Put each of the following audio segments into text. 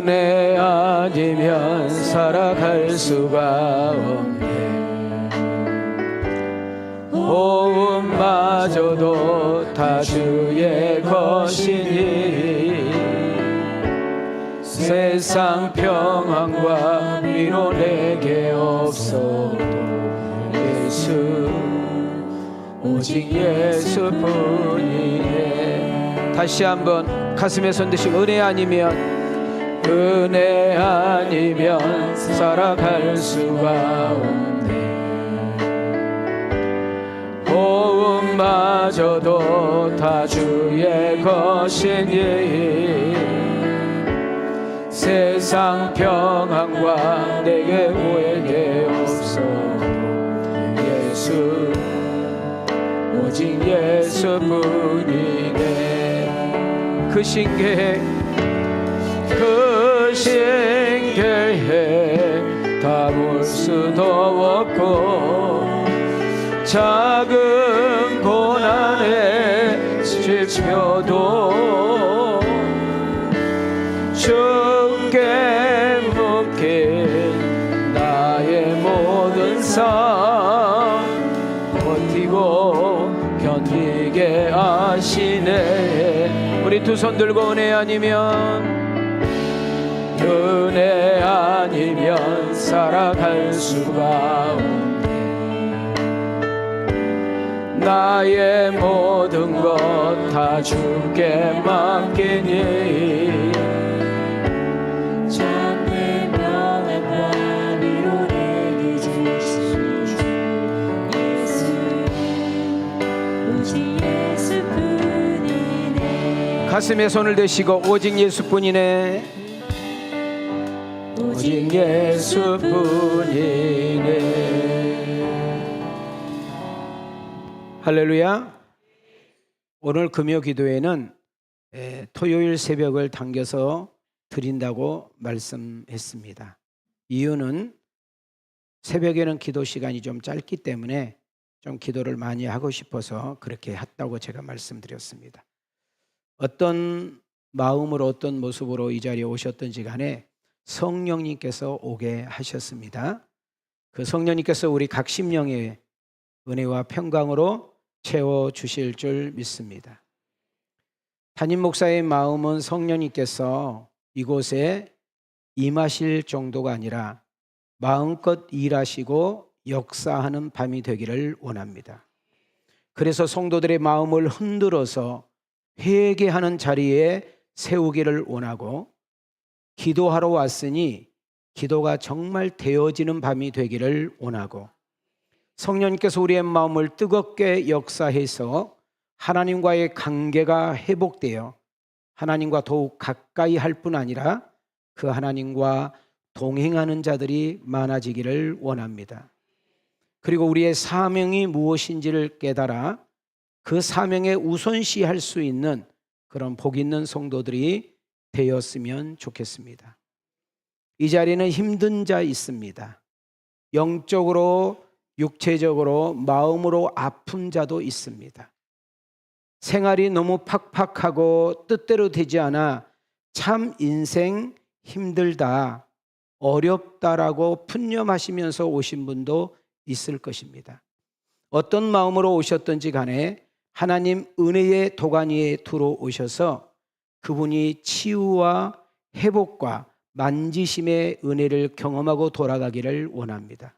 은혜 아니면 살아갈 수가 없네. 호흡마저도 다 주의 것이니 세상 평안과 위로 내게 없어도 예수, 오직 예수뿐이네. 다시 한번 가슴에 손 드시고 은혜 아니면 살아갈 수가 없네. 호흡마저도 다 주의 것이니 세상 평안과 내게 오해게 없어도 예수, 오직 예수뿐이네. 그 신계획 담을 수도 없고 작은 고난의 지표도 주께 묶인 나의 모든 삶 버티고 견디게 하시네. 우리 두 손 들고 은혜 아니면 살아갈 수가 없네. 나의 모든 것 다 주께 맡기니 참된 평안과 위로 내게 주시니 예수, 오직 예수뿐이네. 가슴에 손을 대시고 오직 예수뿐이네. 오직 예수뿐이네. 할렐루야. 오늘 금요 기도회는 토요일 새벽을 당겨서 드린다고 말씀했습니다. 이유는 새벽에는 기도 시간이 좀 짧기 때문에 좀 기도를 많이 하고 싶어서 그렇게 했다고 제가 말씀드렸습니다. 어떤 마음으로 어떤 모습으로 이 자리에 오셨던지 간에 성령님께서 오게 하셨습니다. 그 성령님께서 우리 각 심령의 은혜와 평강으로 채워주실 줄 믿습니다. 담임 목사의 마음은 성령님께서 이곳에 임하실 정도가 아니라 마음껏 일하시고 역사하는 밤이 되기를 원합니다. 그래서 성도들의 마음을 흔들어서 회개하는 자리에 세우기를 원하고 기도하러 왔으니 기도가 정말 되어지는 밤이 되기를 원하고 성령님께서 우리의 마음을 뜨겁게 역사해서 하나님과의 관계가 회복되어 하나님과 더욱 가까이 할 뿐 아니라 그 하나님과 동행하는 자들이 많아지기를 원합니다. 그리고 우리의 사명이 무엇인지를 깨달아 그 사명에 우선시할 수 있는 그런 복 있는 성도들이 되었으면 좋겠습니다. 이 자리는 힘든 자 있습니다. 영적으로, 육체적으로, 마음으로 아픈 자도 있습니다. 생활이 너무 팍팍하고 뜻대로 되지 않아 참 인생 힘들다, 어렵다라고 푸념하시면서 오신 분도 있을 것입니다. 어떤 마음으로 오셨든지 간에 하나님 은혜의 도가니에 들어오셔서 그분이 치유와 회복과 만지심의 은혜를 경험하고 돌아가기를 원합니다.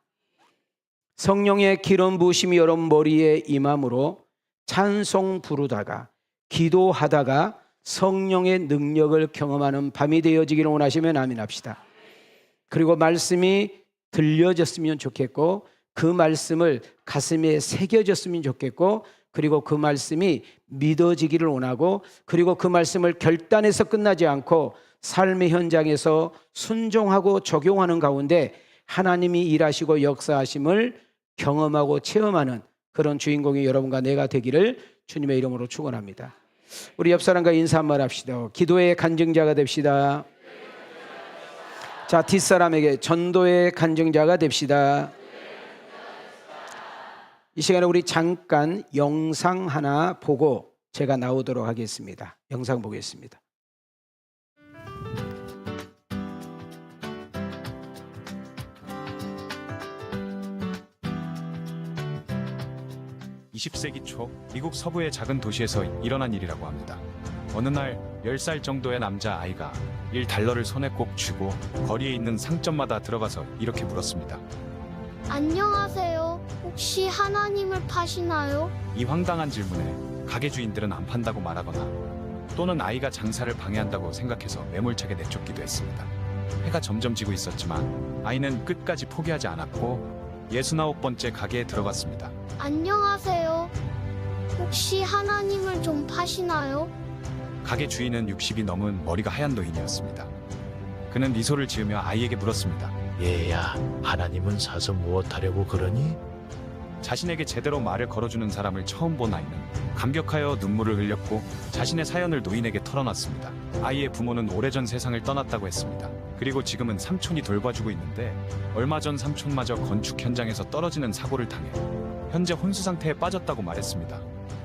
성령의 기름 부으심이 여러분 머리에 임함으로 찬송 부르다가 기도하다가 성령의 능력을 경험하는 밤이 되어지기를 원하시면 아멘 합시다. 그리고 말씀이 들려졌으면 좋겠고 그 말씀을 가슴에 새겨졌으면 좋겠고 그리고 그 말씀이 믿어지기를 원하고 그리고 그 말씀을 결단해서 끝나지 않고 삶의 현장에서 순종하고 적용하는 가운데 하나님이 일하시고 역사하심을 경험하고 체험하는 그런 주인공이 여러분과 내가 되기를 주님의 이름으로 축원합니다. 우리 옆 사람과 인사 한번 합시다. 기도의 간증자가 됩시다. 자, 뒷사람에게 전도의 간증자가 됩시다. 이 시간에 우리 잠깐 영상 하나 보고 제가 나오도록 하겠습니다. 영상 보겠습니다. 20세기 초 미국 서부의 작은 도시에서 일어난 일이라고 합니다. 어느 날 10살 정도의 남자 아이가 $1를 손에 꼭 쥐고 거리에 있는 상점마다 들어가서 이렇게 물었습니다. 안녕하세요. 혹시 하나님을 파시나요? 이 황당한 질문에 가게 주인들은 안 판다고 말하거나 또는 아이가 장사를 방해한다고 생각해서 매몰차게 내쫓기도 했습니다. 해가 점점 지고 있었지만 아이는 끝까지 포기하지 않았고 69번째 가게에 들어갔습니다. 안녕하세요. 혹시 하나님을 좀 파시나요? 가게 주인은 60이 넘은 머리가 하얀 노인이었습니다. 그는 미소를 지으며 아이에게 물었습니다. 얘야, 하나님은 사서 무엇하려고 그러니? 자신에게 제대로 말을 걸어주는 사람을 처음 본 아이는 감격하여 눈물을 흘렸고 자신의 사연을 노인에게 털어놨습니다. 아이의 부모는 오래전 세상을 떠났다고 했습니다. 그리고 지금은 삼촌이 돌봐주고 있는데 얼마 전 삼촌마저 건축 현장에서 떨어지는 사고를 당해 현재 혼수 상태에 빠졌다고 말했습니다.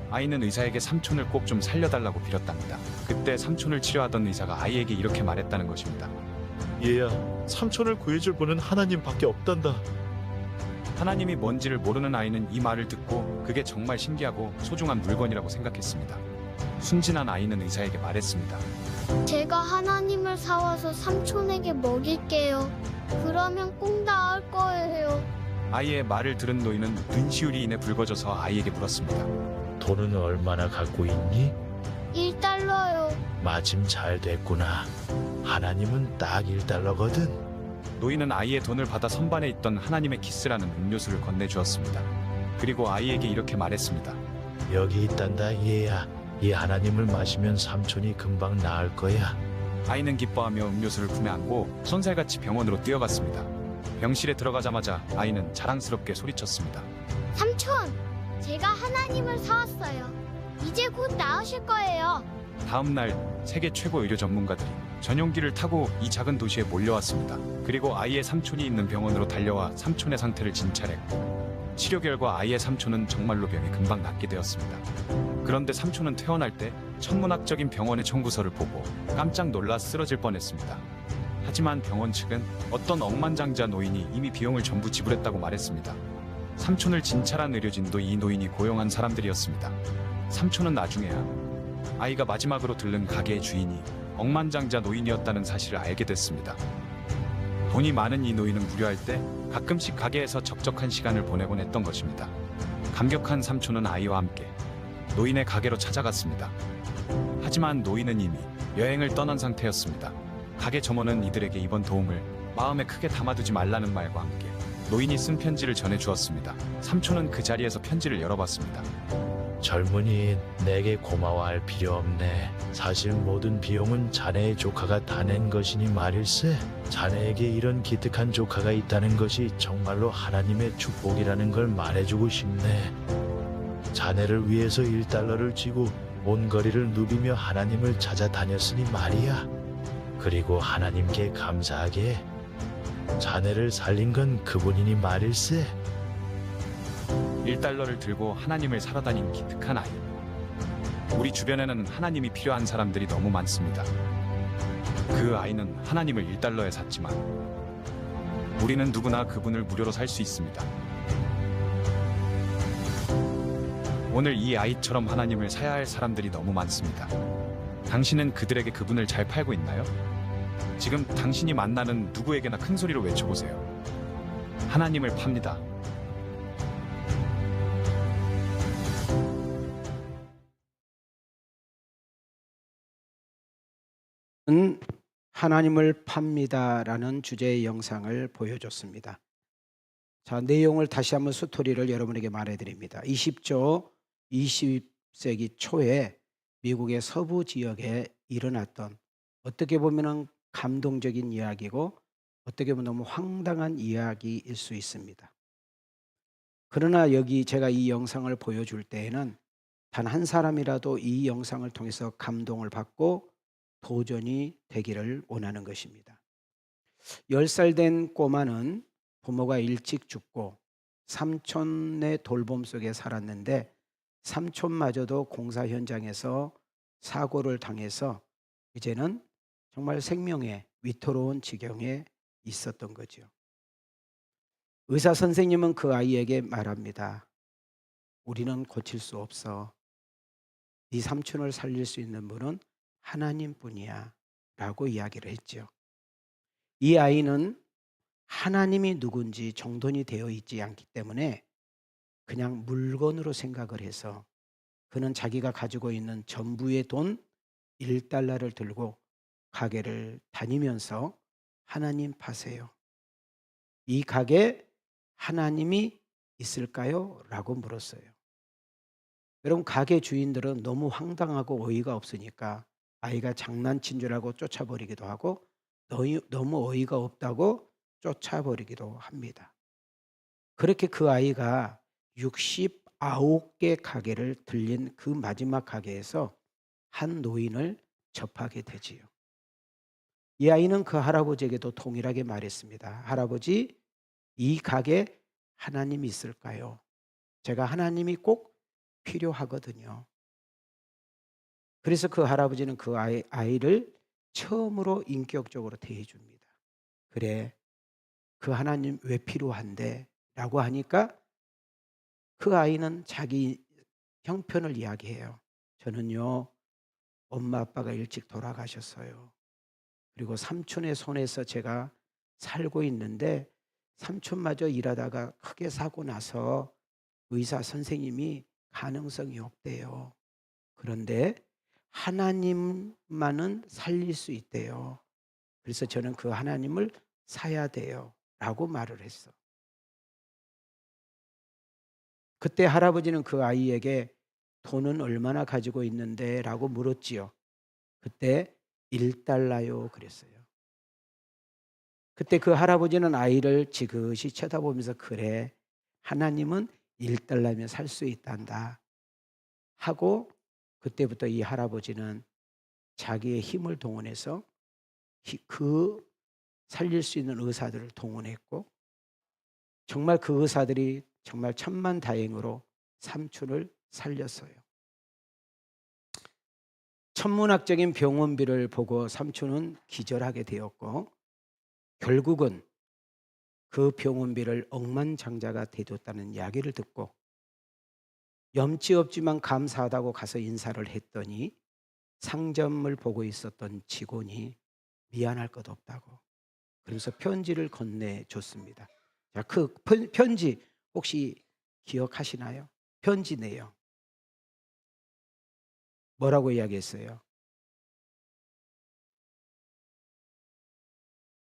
아이는 의사에게 삼촌을 꼭 좀 살려달라고 빌었답니다. 그때 삼촌을 치료하던 의사가 아이에게 이렇게 말했다는 것입니다. 얘야, 삼촌을 구해줄 분은 하나님밖에 없단다. 하나님이 뭔지를 모르는 아이는 이 말을 듣고 그게 정말 신기하고 소중한 물건이라고 생각했습니다. 순진한 아이는 의사에게 말했습니다. 제가 하나님을 사와서 삼촌에게 먹일게요. 그러면 꼭 나을 거예요. 아이의 말을 들은 노인은 눈시울이 인해 붉어져서 아이에게 물었습니다. 돈은 얼마나 갖고 있니? $1요. 마침 잘 됐구나. 하나님은 딱 $1거든. 노인은 아이의 돈을 받아 선반에 있던 하나님의 키스라는 음료수를 건네주었습니다. 그리고 아이에게 이렇게 말했습니다. 여기 있단다, 얘야. 이 하나님을 마시면 삼촌이 금방 나을 거야. 아이는 기뻐하며 음료수를 품에 안고 손살같이 병원으로 뛰어갔습니다. 병실에 들어가자마자 아이는 자랑스럽게 소리쳤습니다. 삼촌, 제가 하나님을 사왔어요. 이제 곧 나으실 거예요. 다음 날 세계 최고 의료 전문가들이 전용기를 타고 이 작은 도시에 몰려왔습니다. 그리고 아이의 삼촌이 있는 병원으로 달려와 삼촌의 상태를 진찰했고 치료 결과 아이의 삼촌은 정말로 병이 금방 낫게 되었습니다. 그런데 삼촌은 퇴원할 때 천문학적인 병원의 청구서를 보고 깜짝 놀라 쓰러질 뻔했습니다. 하지만 병원 측은 어떤 억만장자 노인이 이미 비용을 전부 지불했다고 말했습니다. 삼촌을 진찰한 의료진도 이 노인이 고용한 사람들이었습니다. 삼촌은 나중에야 아이가 마지막으로 들른 가게의 주인이 억만장자 노인이었다는 사실을 알게 됐습니다. 돈이 많은 이 노인은 무료할 때 가끔씩 가게에서 적적한 시간을 보내곤 했던 것입니다. 감격한 삼촌은 아이와 함께 노인의 가게로 찾아갔습니다. 하지만 노인은 이미 여행을 떠난 상태였습니다. 가게 점원은 이들에게 이번 도움을 마음에 크게 담아두지 말라는 말과 함께 노인이 쓴 편지를 전해주었습니다. 삼촌은 그 자리에서 편지를 열어봤습니다. 젊은이, 내게 고마워할 필요 없네. 사실 모든 비용은 자네의 조카가 다 낸 것이니 말일세. 자네에게 이런 기특한 조카가 있다는 것이 정말로 하나님의 축복이라는 걸 말해주고 싶네. 자네를 위해서 $1를 쥐고 온 거리를 누비며 하나님을 찾아다녔으니 말이야. 그리고 하나님께 감사하게 자네를 살린 건 그분이니 말일세. $1를 들고 하나님을 살아다닌 기특한 아이. 우리 주변에는 하나님이 필요한 사람들이 너무 많습니다. 그 아이는 하나님을 $1에 샀지만 우리는 누구나 그분을 무료로 살 수 있습니다. 오늘 이 아이처럼 하나님을 사야 할 사람들이 너무 많습니다. 당신은 그들에게 그분을 잘 팔고 있나요? 지금 당신이 만나는 누구에게나 큰 소리로 외쳐보세요. 하나님을 팝니다. 하나님을 팝니다라는 주제의 영상을 보여줬습니다. 자, 내용을 다시 한번 스토리를 여러분에게 말해드립니다. 20세기 초에 미국의 서부 지역에 일어났던 어떻게 보면 감동적인 이야기고 어떻게 보면 너무 황당한 이야기일 수 있습니다. 그러나 여기 제가 이 영상을 보여줄 때에는 단 한 사람이라도 이 영상을 통해서 감동을 받고 도전이 되기를 원하는 것입니다. 10살 된 꼬마는 부모가 일찍 죽고 삼촌의 돌봄 속에 살았는데 삼촌마저도 공사 현장에서 사고를 당해서 이제는 정말 생명의 위태로운 지경에 있었던 거죠. 의사 선생님은 그 아이에게 말합니다. 우리는 고칠 수 없어. 네 삼촌을 살릴 수 있는 분은 하나님뿐이야 라고 이야기를 했죠. 이 아이는 하나님이 누군지 정돈이 되어 있지 않기 때문에 그냥 물건으로 생각을 해서 그는 자기가 가지고 있는 전부의 돈 1달러를 들고 가게를 다니면서 하나님 파세요. 이 가게 하나님이 있을까요? 라고 물었어요. 여러분, 가게 주인들은 너무 황당하고 어이가 없으니까 아이가 장난친 줄 알고 쫓아버리기도 하고 너무 어이가 없다고 쫓아버리기도 합니다. 그렇게 그 아이가 69개 가게를 들린 그 마지막 가게에서 한 노인을 접하게 되지요. 이 아이는 그 할아버지에게도 동일하게 말했습니다. 할아버지, 이 가게 하나님이 있을까요? 제가 하나님이 꼭 필요하거든요. 그래서 그 할아버지는 그 아이를 처음으로 인격적으로 대해줍니다. 그래, 그 하나님 왜 필요한데? 라고 하니까 그 아이는 자기 형편을 이야기해요. 저는요, 엄마 아빠가 일찍 돌아가셨어요. 그리고 삼촌의 손에서 제가 살고 있는데 삼촌마저 일하다가 크게 사고 나서 의사 선생님이 가능성이 없대요. 그런데 하나님만은 살릴 수 있대요. 그래서 저는 그 하나님을 사야 돼요. 라고 말을 했어. 그때 할아버지는 그 아이에게 돈은 얼마나 가지고 있는데? 라고 물었지요. 그때 1달러요. 그랬어요. 그때 그 할아버지는 아이를 지그시 쳐다보면서 그래, 하나님은 1달러면 살 수 있단다 하고 그때부터 이 할아버지는 자기의 힘을 동원해서 그 살릴 수 있는 의사들을 동원했고 정말 그 의사들이 정말 천만다행으로 삼촌을 살렸어요. 천문학적인 병원비를 보고 삼촌은 기절하게 되었고 결국은 그 병원비를 억만장자가 되었다는 이야기를 듣고 염치 없지만 감사하다고 가서 인사를 했더니 상점을 보고 있었던 직원이 미안할 것 없다고 그래서 편지를 건네줬습니다. 자, 그 편지 혹시 기억하시나요? 편지 내용 뭐라고 이야기했어요?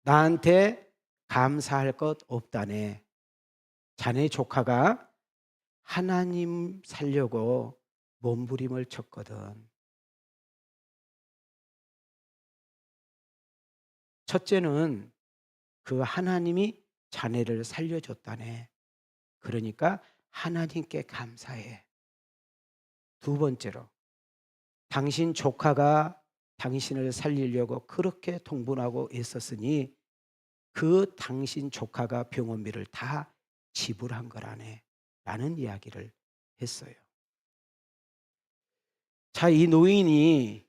나한테 감사할 것 없다네. 자네 조카가 하나님 살려고 몸부림을 쳤거든. 첫째는 그 하나님이 자네를 살려줬다네. 그러니까 하나님께 감사해. 두 번째로 당신 조카가 당신을 살리려고 그렇게 동분하고 애썼으니 그 당신 조카가 병원비를 다 지불한 거라네 라는 이야기를 했어요. 자, 이 노인이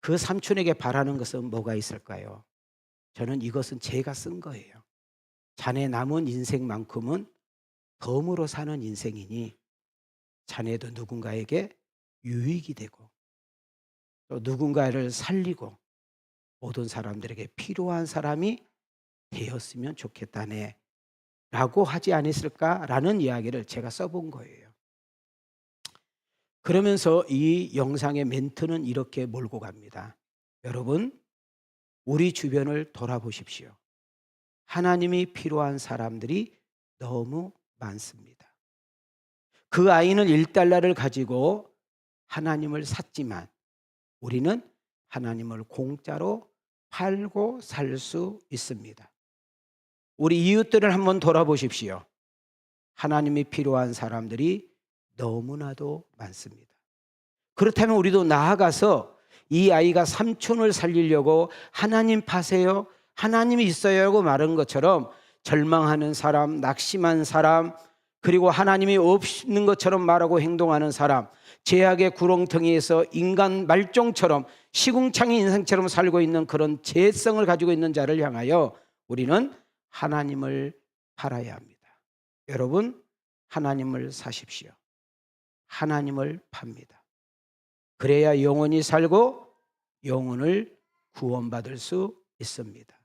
그 삼촌에게 바라는 것은 뭐가 있을까요? 저는 이것은 제가 쓴 거예요. 자네 남은 인생만큼은 덤으로 사는 인생이니 자네도 누군가에게 유익이 되고 또 누군가를 살리고 모든 사람들에게 필요한 사람이 되었으면 좋겠다네 라고 하지 않았을까라는 이야기를 제가 써본 거예요. 그러면서 이 영상의 멘트는 이렇게 몰고 갑니다. 여러분, 우리 주변을 돌아보십시오. 하나님이 필요한 사람들이 너무 많습니다. 그 아이는 1달러를 가지고 하나님을 샀지만 우리는 하나님을 공짜로 팔고 살 수 있습니다. 우리 이웃들을 한번 돌아보십시오. 하나님이 필요한 사람들이 너무나도 많습니다. 그렇다면 우리도 나아가서 이 아이가 삼촌을 살리려고 하나님 파세요, 하나님이 있어요라고 말한 것처럼 절망하는 사람, 낙심한 사람, 그리고 하나님이 없는 것처럼 말하고 행동하는 사람, 죄악의 구렁텅이에서 인간 말종처럼 시궁창이 인생처럼 살고 있는 그런 죄성을 가지고 있는 자를 향하여 우리는 하나님을 팔아야 합니다. 여러분, 하나님을 사십시오. 하나님을 팝니다. 그래야 영원히 살고 영혼을 구원받을 수 있습니다.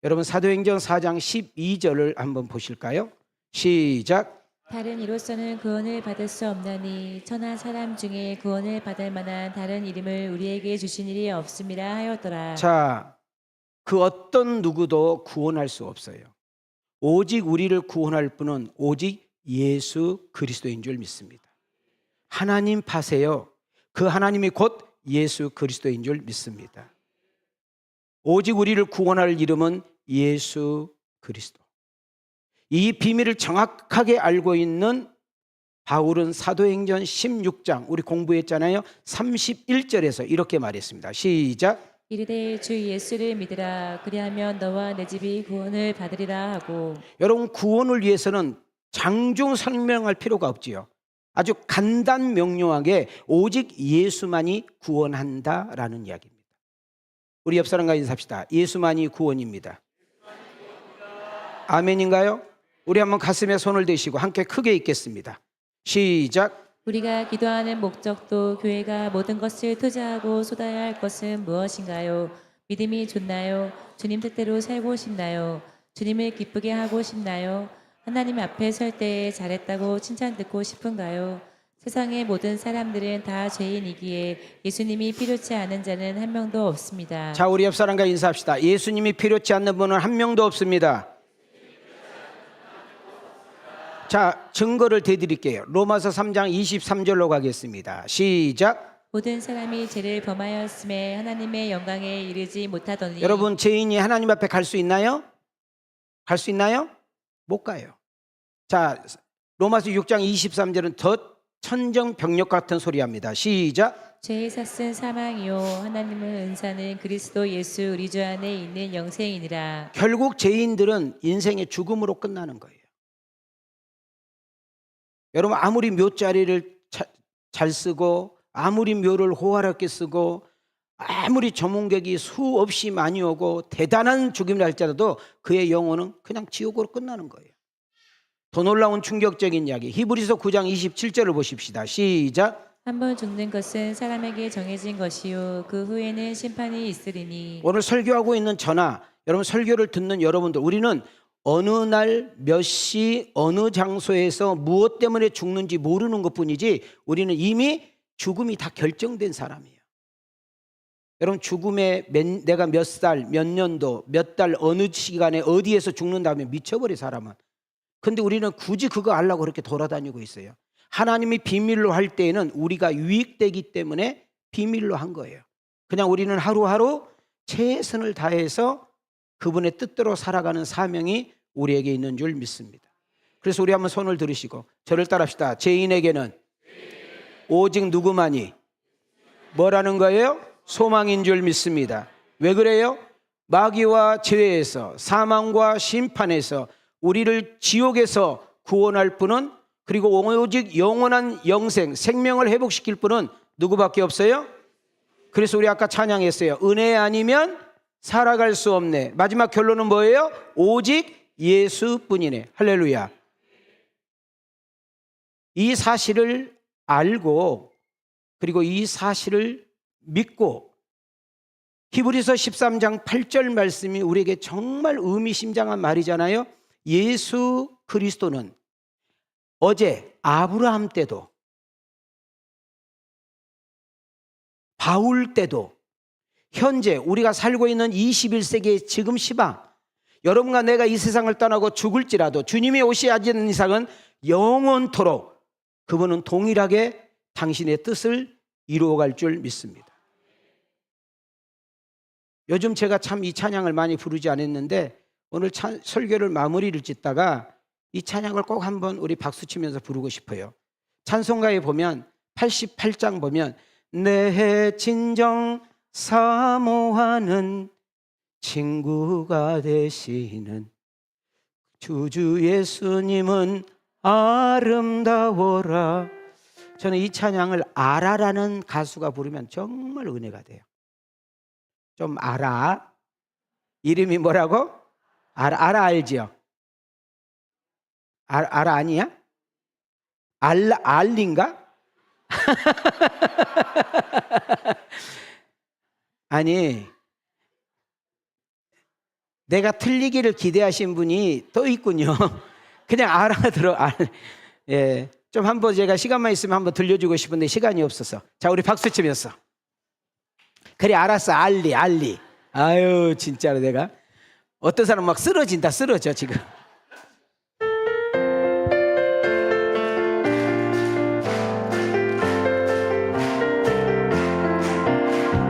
여러분 사도행전 4장 12절을 한번 보실까요? 시작. 다른 이로서는 구원을 받을 수 없나니 천하 사람 중에 구원을 받을 만한 다른 이름을 우리에게 주신 일이 없음이라 하였더라. 자, 그 어떤 누구도 구원할 수 없어요. 오직 우리를 구원할 분은 오직 예수 그리스도인 줄 믿습니다. 하나님 파세요. 그 하나님이 곧 예수 그리스도인 줄 믿습니다. 오직 우리를 구원할 이름은 예수 그리스도. 이 비밀을 정확하게 알고 있는 바울은 사도행전 16장 우리 공부했잖아요. 31절에서 이렇게 말했습니다. 시작. 이르되 주 예수를 믿으라. 그리하면 너와 내 집이 구원을 받으리라 하고. 여러분 구원을 위해서는 장중 설명할 필요가 없지요. 아주 간단 명료하게 오직 예수만이 구원한다라는 이야기입니다. 우리 옆 사람과 인사합시다. 예수만이 구원입니다. 아멘인가요? 우리 한번 가슴에 손을 대시고 함께 크게 읽겠습니다. 시작. 우리가 기도하는 목적도 교회가 모든 것을 투자하고 쏟아야 할 것은 무엇인가요? 믿음이 좋나요? 주님 뜻대로 살고 싶나요? 주님을 기쁘게 하고 싶나요? 하나님 앞에 설 때에 잘했다고 칭찬 듣고 싶은가요? 세상의 모든 사람들은 다 죄인이기에 예수님이 필요치 않은 자는 한 명도 없습니다. 자, 우리 옆 사람과 인사합시다. 예수님이 필요치 않는 분은 한 명도 없습니다. 자, 증거를 대드릴게요. 로마서 3장 23절로 가겠습니다. 시작. 모든 사람이 죄를 범하였음에 하나님의 영광에 이르지 못하더니. 여러분 죄인이 하나님 앞에 갈 수 있나요? 갈 수 있나요? 못 가요. 자, 로마서 6장 23절은 더 천정병력 같은 소리 합니다. 시작. 죄의 삭은 사망이요 하나님의 은사는 그리스도 예수 우리 주 안에 있는 영생이니라. 결국 죄인들은 인생의 죽음으로 끝나는 거예요. 여러분 아무리 묘자리를 잘 쓰고 아무리 묘를 호화롭게 쓰고 아무리 전문객이 수없이 많이 오고 대단한 죽임을 할지라도 그의 영혼은 그냥 지옥으로 끝나는 거예요. 더 놀라운 충격적인 이야기 히브리서 9장 27절을 보십시다. 시작. 한 번 죽는 것은 사람에게 정해진 것이요 그 후에는 심판이 있으리니. 오늘 설교하고 있는 저나 여러분 설교를 듣는 여러분들 우리는 어느 날 몇 시 어느 장소에서 무엇 때문에 죽는지 모르는 것뿐이지 우리는 이미 죽음이 다 결정된 사람이에요. 여러분 죽음에 내가 몇 살, 몇 년도, 몇 달 어느 시간에 어디에서 죽는다면 미쳐버린 사람은. 근데 우리는 굳이 그거 알려고 그렇게 돌아다니고 있어요. 하나님이 비밀로 할 때에는 우리가 유익되기 때문에 비밀로 한 거예요. 그냥 우리는 하루하루 최선을 다해서 그분의 뜻대로 살아가는 사명이 우리에게 있는 줄 믿습니다. 그래서 우리 한번 손을 들으시고 저를 따라합시다. 죄인에게는 오직 누구만이 뭐라는 거예요? 소망인 줄 믿습니다. 왜 그래요? 마귀와 죄에서 사망과 심판에서 우리를 지옥에서 구원할 분은 그리고 오직 영원한 영생 생명을 회복시킬 분은 누구밖에 없어요? 그래서 우리 아까 찬양했어요. 은혜 아니면 살아갈 수 없네. 마지막 결론은 뭐예요? 오직 예수뿐이네. 할렐루야. 이 사실을 알고 그리고 이 사실을 믿고 히브리서 13장 8절 말씀이 우리에게 정말 의미심장한 말이잖아요. 예수 그리스도는 어제 아브라함 때도 바울 때도 현재 우리가 살고 있는 21세기의 지금 시방 여러분과 내가 이 세상을 떠나고 죽을지라도 주님이 오시지 않는 이상은 영원토록 그분은 동일하게 당신의 뜻을 이루어갈 줄 믿습니다. 요즘 제가 참 이 찬양을 많이 부르지 않았는데 오늘 설교를 마무리를 짓다가 이 찬양을 꼭 한번 우리 박수치면서 부르고 싶어요. 찬송가에 보면 88장 보면 내 진정 사모하는 친구가 되시는 주 예수님은 아름다워라. 저는 이 찬양을 아라라는 가수가 부르면 정말 은혜가 돼요. 좀 알아? 이름이 뭐라고? 알아 알지요? 알아 아니야? 알린가? 아니, 내가 틀리기를 기대하신 분이 또 있군요. 그냥 알아들어. 예, 좀 한번 제가 시간만 있으면 한번 들려주고 싶은데 시간이 없어서. 자, 우리 박수 치면서. 그래, 알았어. 알리. 아유, 진짜로 내가. 어떤 사람 막 쓰러져 지금.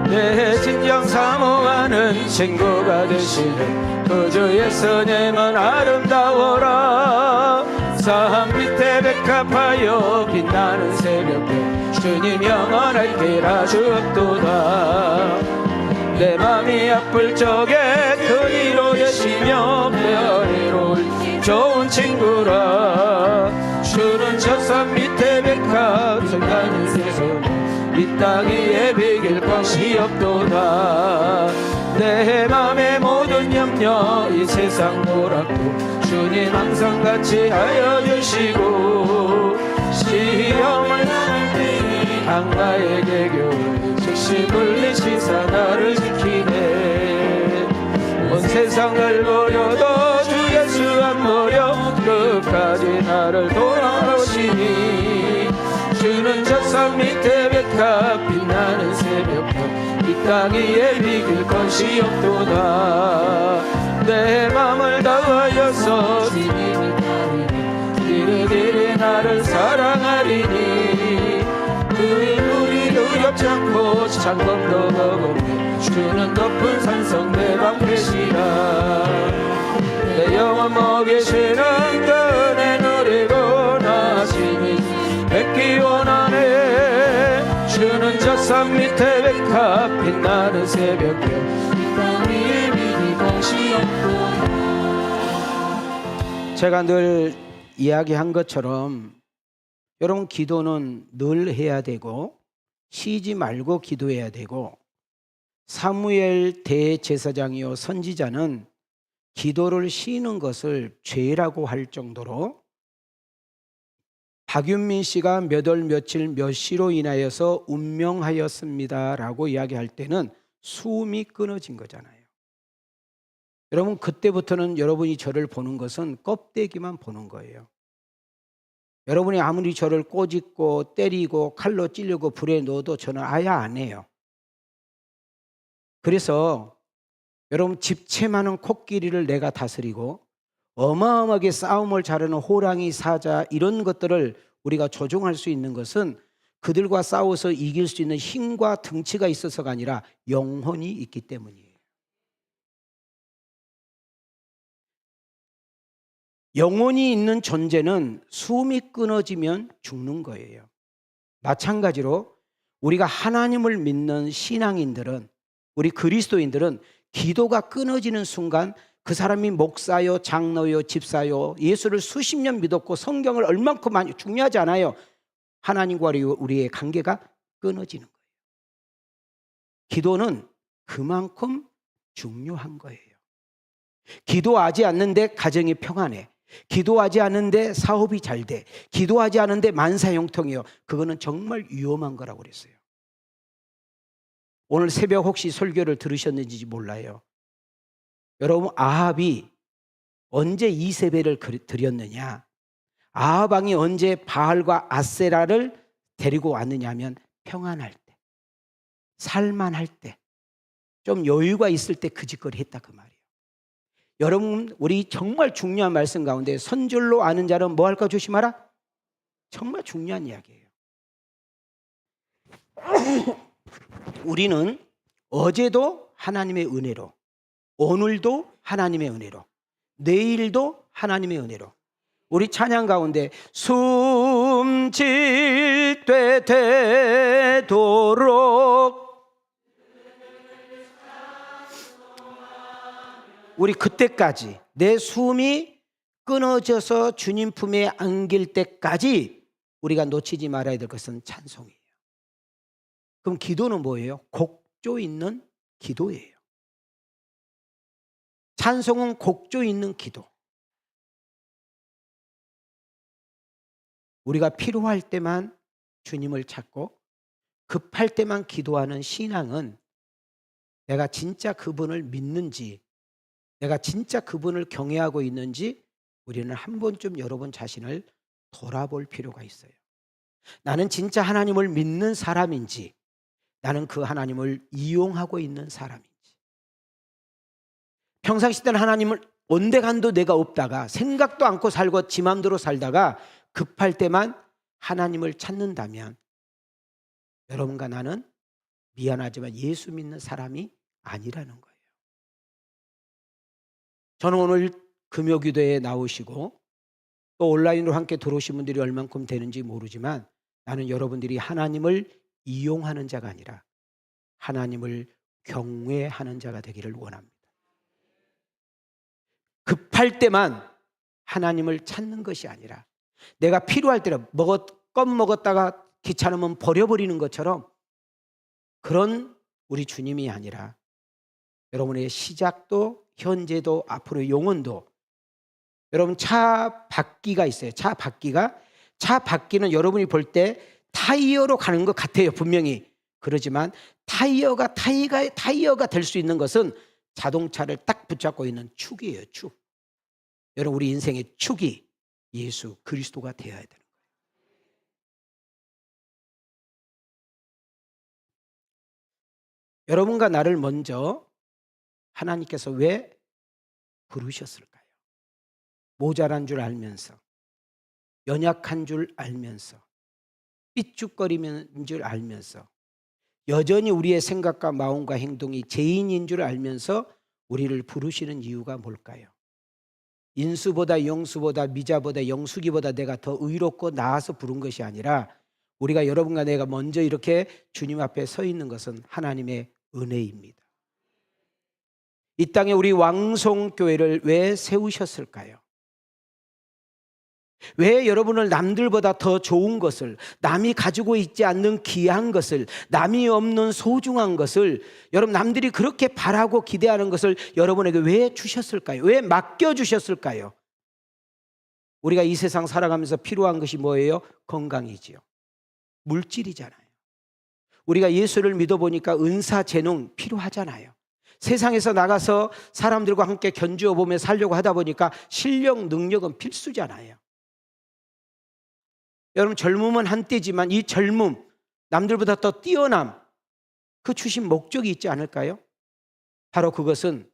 내 진정 사모하는 친구가 되시는 그 예수님은 아름다워라. 산 밑에 백합하여 빛나는 새벽에 주님 영원할 때라 주옵도다. 내 맘이 아플 적에 그 위로 되시며 배아리로 좋은 친구라. 주는 저 산 밑에 백합 성가는 새손 이 땅 위에 비길 것이 없도다. 내 맘의 모든 염려 이 세상 노랗고 주님 항상 같이 하여 주시고 시험을 당할 때에 악마에게 교훈 즉시 물리시사 나를 지키네. 온 세상을 버려도 주 예수 안 버려 끝까지 나를 돌아오시니. 주는 저 산 밑에 백합 빛나는 새벽별 이 땅 위에 비길 것이 없도다. 내 맘을 다하여서 이르기를 나를 사랑하리니. 그 우리 두렵지 않고 창검도 거겁네. 주는 높은 산성 내 방패시라. 내 영혼 먹이시는 그 은혜 누리고 나시니 뵙기 원하네. 주는 저 산 밑에 백합 빛나는 새벽별 이 땅 위에 비길 것이 없도다. 제가 늘 이야기한 것처럼 여러분, 기도는 늘 해야 되고 쉬지 말고 기도해야 되고, 사무엘 대제사장이요 선지자는 기도를 쉬는 것을 죄라고 할 정도로 박윤민 씨가 몇 월 며칠 몇 시로 인하여서 운명하였습니다라고 이야기할 때는 숨이 끊어진 거잖아요. 여러분, 그때부터는 여러분이 저를 보는 것은 껍데기만 보는 거예요. 여러분이 아무리 저를 꼬집고 때리고 칼로 찌르고 불에 넣어도 저는 아예 안 해요. 그래서 여러분, 집채 많은 코끼리를 내가 다스리고 어마어마하게 싸움을 잘하는 호랑이, 사자 이런 것들을 우리가 조종할 수 있는 것은 그들과 싸워서 이길 수 있는 힘과 등치가 있어서가 아니라 영혼이 있기 때문이에요. 영혼이 있는 존재는 숨이 끊어지면 죽는 거예요. 마찬가지로 우리가 하나님을 믿는 신앙인들은, 우리 그리스도인들은 기도가 끊어지는 순간 그 사람이 목사요, 장로요, 집사요, 예수를 수십 년 믿었고 성경을 얼만큼 많이, 중요하지 않아요. 하나님과 우리의 관계가 끊어지는 거예요. 기도는 그만큼 중요한 거예요. 기도하지 않는데 가정이 평안해. 기도하지 않는데 사업이 잘 돼. 기도하지 않는데 만사형통이요. 그거는 정말 위험한 거라고 그랬어요. 오늘 새벽 혹시 설교를 들으셨는지 몰라요. 여러분, 아합이 언제 이세벨을 드렸느냐? 아합 왕이 언제 바알과 아세라를 데리고 왔느냐 하면 평안할 때, 살만할 때, 좀 여유가 있을 때 그 짓거리 했다 그 말이에요. 여러분, 우리 정말 중요한 말씀 가운데 선줄로 아는 자는 뭐 할까 조심하라? 정말 중요한 이야기예요. 우리는 어제도 하나님의 은혜로, 오늘도 하나님의 은혜로, 내일도 하나님의 은혜로, 우리 찬양 가운데 숨질 때 되도록, 우리 그때까지 내 숨이 끊어져서 주님 품에 안길 때까지 우리가 놓치지 말아야 될 것은 찬송이에요. 그럼 기도는 뭐예요? 곡조 있는 기도예요. 찬송은 곡조 있는 기도. 우리가 필요할 때만 주님을 찾고 급할 때만 기도하는 신앙은 내가 진짜 그분을 믿는지, 내가 진짜 그분을 경외하고 있는지 우리는 한 번쯤 여러분 자신을 돌아볼 필요가 있어요. 나는 진짜 하나님을 믿는 사람인지, 나는 그 하나님을 이용하고 있는 사람인지. 평상시 때는 하나님을 온데간도 내가 없다가 생각도 않고 살고 지 맘대로 살다가 급할 때만 하나님을 찾는다면 여러분과 나는 미안하지만 예수 믿는 사람이 아니라는 거예요. 저는 오늘 금요기도에 나오시고 또 온라인으로 함께 들어오신 분들이 얼만큼 되는지 모르지만 나는 여러분들이 하나님을 이용하는 자가 아니라 하나님을 경외하는 자가 되기를 원합니다. 급할 때만 하나님을 찾는 것이 아니라 내가 필요할 때는 껌 먹었다가 귀찮으면 버려버리는 것처럼 그런 우리 주님이 아니라 여러분의 시작도 현재도 앞으로의 영혼도. 여러분 차 바퀴가 있어요. 차 바퀴는 여러분이 볼 때 타이어로 가는 것 같아요. 분명히. 그러지만 타이어가 될 수 있는 것은 자동차를 딱 붙잡고 있는 축이에요. 축. 여러분 우리 인생의 축이 예수 그리스도가 되어야 되는 거예요. 여러분과 나를 먼저 하나님께서 왜 부르셨을까요? 모자란 줄 알면서, 연약한 줄 알면서, 삐죽거리는 줄 알면서, 여전히 우리의 생각과 마음과 행동이 죄인인 줄 알면서 우리를 부르시는 이유가 뭘까요? 인수보다 영수보다 미자보다 영숙이보다 내가 더 의롭고 나아서 부른 것이 아니라 우리가 여러분과 내가 먼저 이렇게 주님 앞에 서 있는 것은 하나님의 은혜입니다. 이 땅에 우리 왕송교회를 왜 세우셨을까요? 왜 여러분을 남들보다 더 좋은 것을, 남이 가지고 있지 않는 귀한 것을, 남이 없는 소중한 것을, 여러분 남들이 그렇게 바라고 기대하는 것을 여러분에게 왜 주셨을까요? 왜 맡겨주셨을까요? 우리가 이 세상 살아가면서 필요한 것이 뭐예요? 건강이지요. 물질이잖아요. 우리가 예수를 믿어보니까 은사, 재능 필요하잖아요. 세상에서 나가서 사람들과 함께 견주어 보며 살려고 하다 보니까 실력, 능력은 필수잖아요. 여러분 젊음은 한때지만 이 젊음, 남들보다 더 뛰어남, 그 주신 목적이 있지 않을까요? 바로 그것은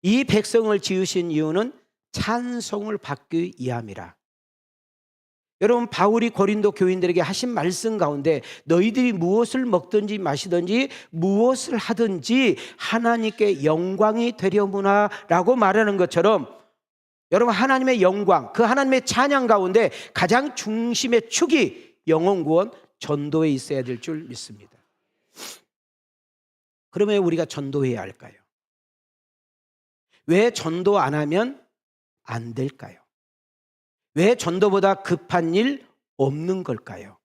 이 백성을 지으신 이유는 찬송을 받기 위함이라. 여러분 바울이 고린도 교인들에게 하신 말씀 가운데 너희들이 무엇을 먹든지 마시든지 무엇을 하든지 하나님께 영광이 되려무나 라고 말하는 것처럼 여러분 하나님의 영광, 그 하나님의 찬양 가운데 가장 중심의 축이 영혼구원, 전도에 있어야 될 줄 믿습니다. 그러면 우리가 전도해야 할까요? 왜 전도 안 하면 안 될까요? 왜 전도보다 급한 일 없는 걸까요?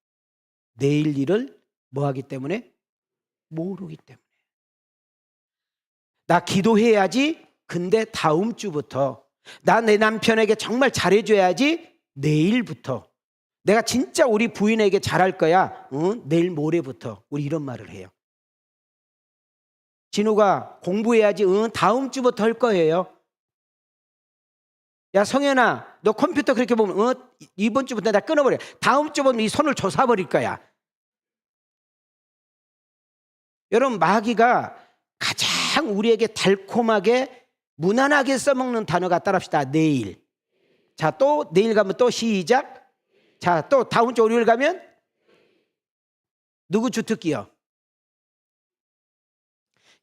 내일 일을 뭐 하기 때문에? 모르기 때문에. 나 기도해야지. 근데 다음 주부터 나 내 남편에게 정말 잘해줘야지. 내일부터. 내가 진짜 우리 부인에게 잘할 거야. 내일 모레부터. 우리 이런 말을 해요. 진우가 공부해야지. 다음 주부터 할 거예요. 야 성현아, 너 컴퓨터 그렇게 보면 이번 주부터 나 끊어버려. 다음 주부터 이 손을 조사버릴 거야. 여러분 마귀가 가장 우리에게 달콤하게 무난하게 써먹는 단어가 따라합시다. 내일. 자, 또 내일 가면 또 시작. 자, 또 다음 주 월요일 가면 누구 주특기요?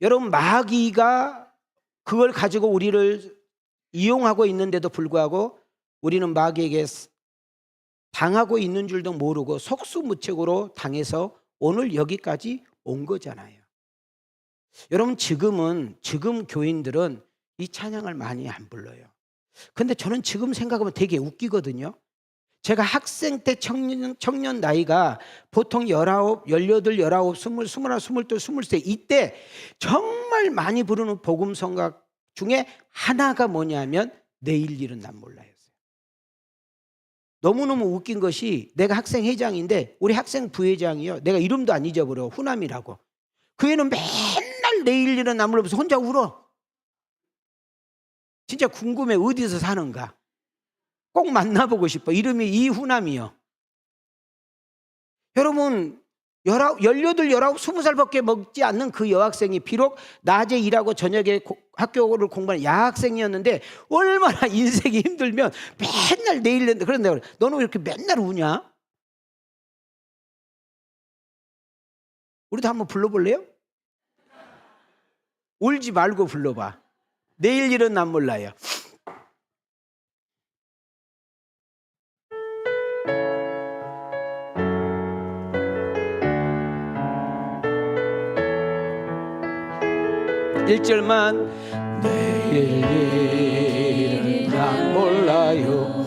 여러분 마귀가 그걸 가지고 우리를 이용하고 있는데도 불구하고 우리는 마귀에게 당하고 있는 줄도 모르고 속수무책으로 당해서 오늘 여기까지 온 거잖아요. 여러분 지금 교인들은 이 찬양을 많이 안 불러요. 근데 저는 지금 생각하면 되게 웃기거든요. 제가 학생 때 청년 나이가 보통 19, 18, 19, 20, 21, 22, 23 이때 정말 많이 부르는 복음성가 중에 하나가 뭐냐면 내일 일은 난 몰라였어요. 너무너무 웃긴 것이 내가 학생 회장인데 우리 학생 부회장이요. 내가 이름도 안 잊어버려. 후남이라고. 그 애는 맨날 내일 일은 나물면서 혼자 울어. 진짜 궁금해. 어디서 사는가. 꼭 만나보고 싶어. 이름이 이후남이요. 여러분 18, 19, 20살밖에 먹지 않는 그 여학생이 비록 낮에 일하고 저녁에 학교를 공부하는 야학생이었는데 얼마나 인생이 힘들면 맨날 내일 그런데 너는 왜 이렇게 맨날 우냐? 우리도 한번 불러볼래요? 울지 말고 불러봐. 내일 일은 난 몰라요. 일절만 내일 일은 난 몰라요.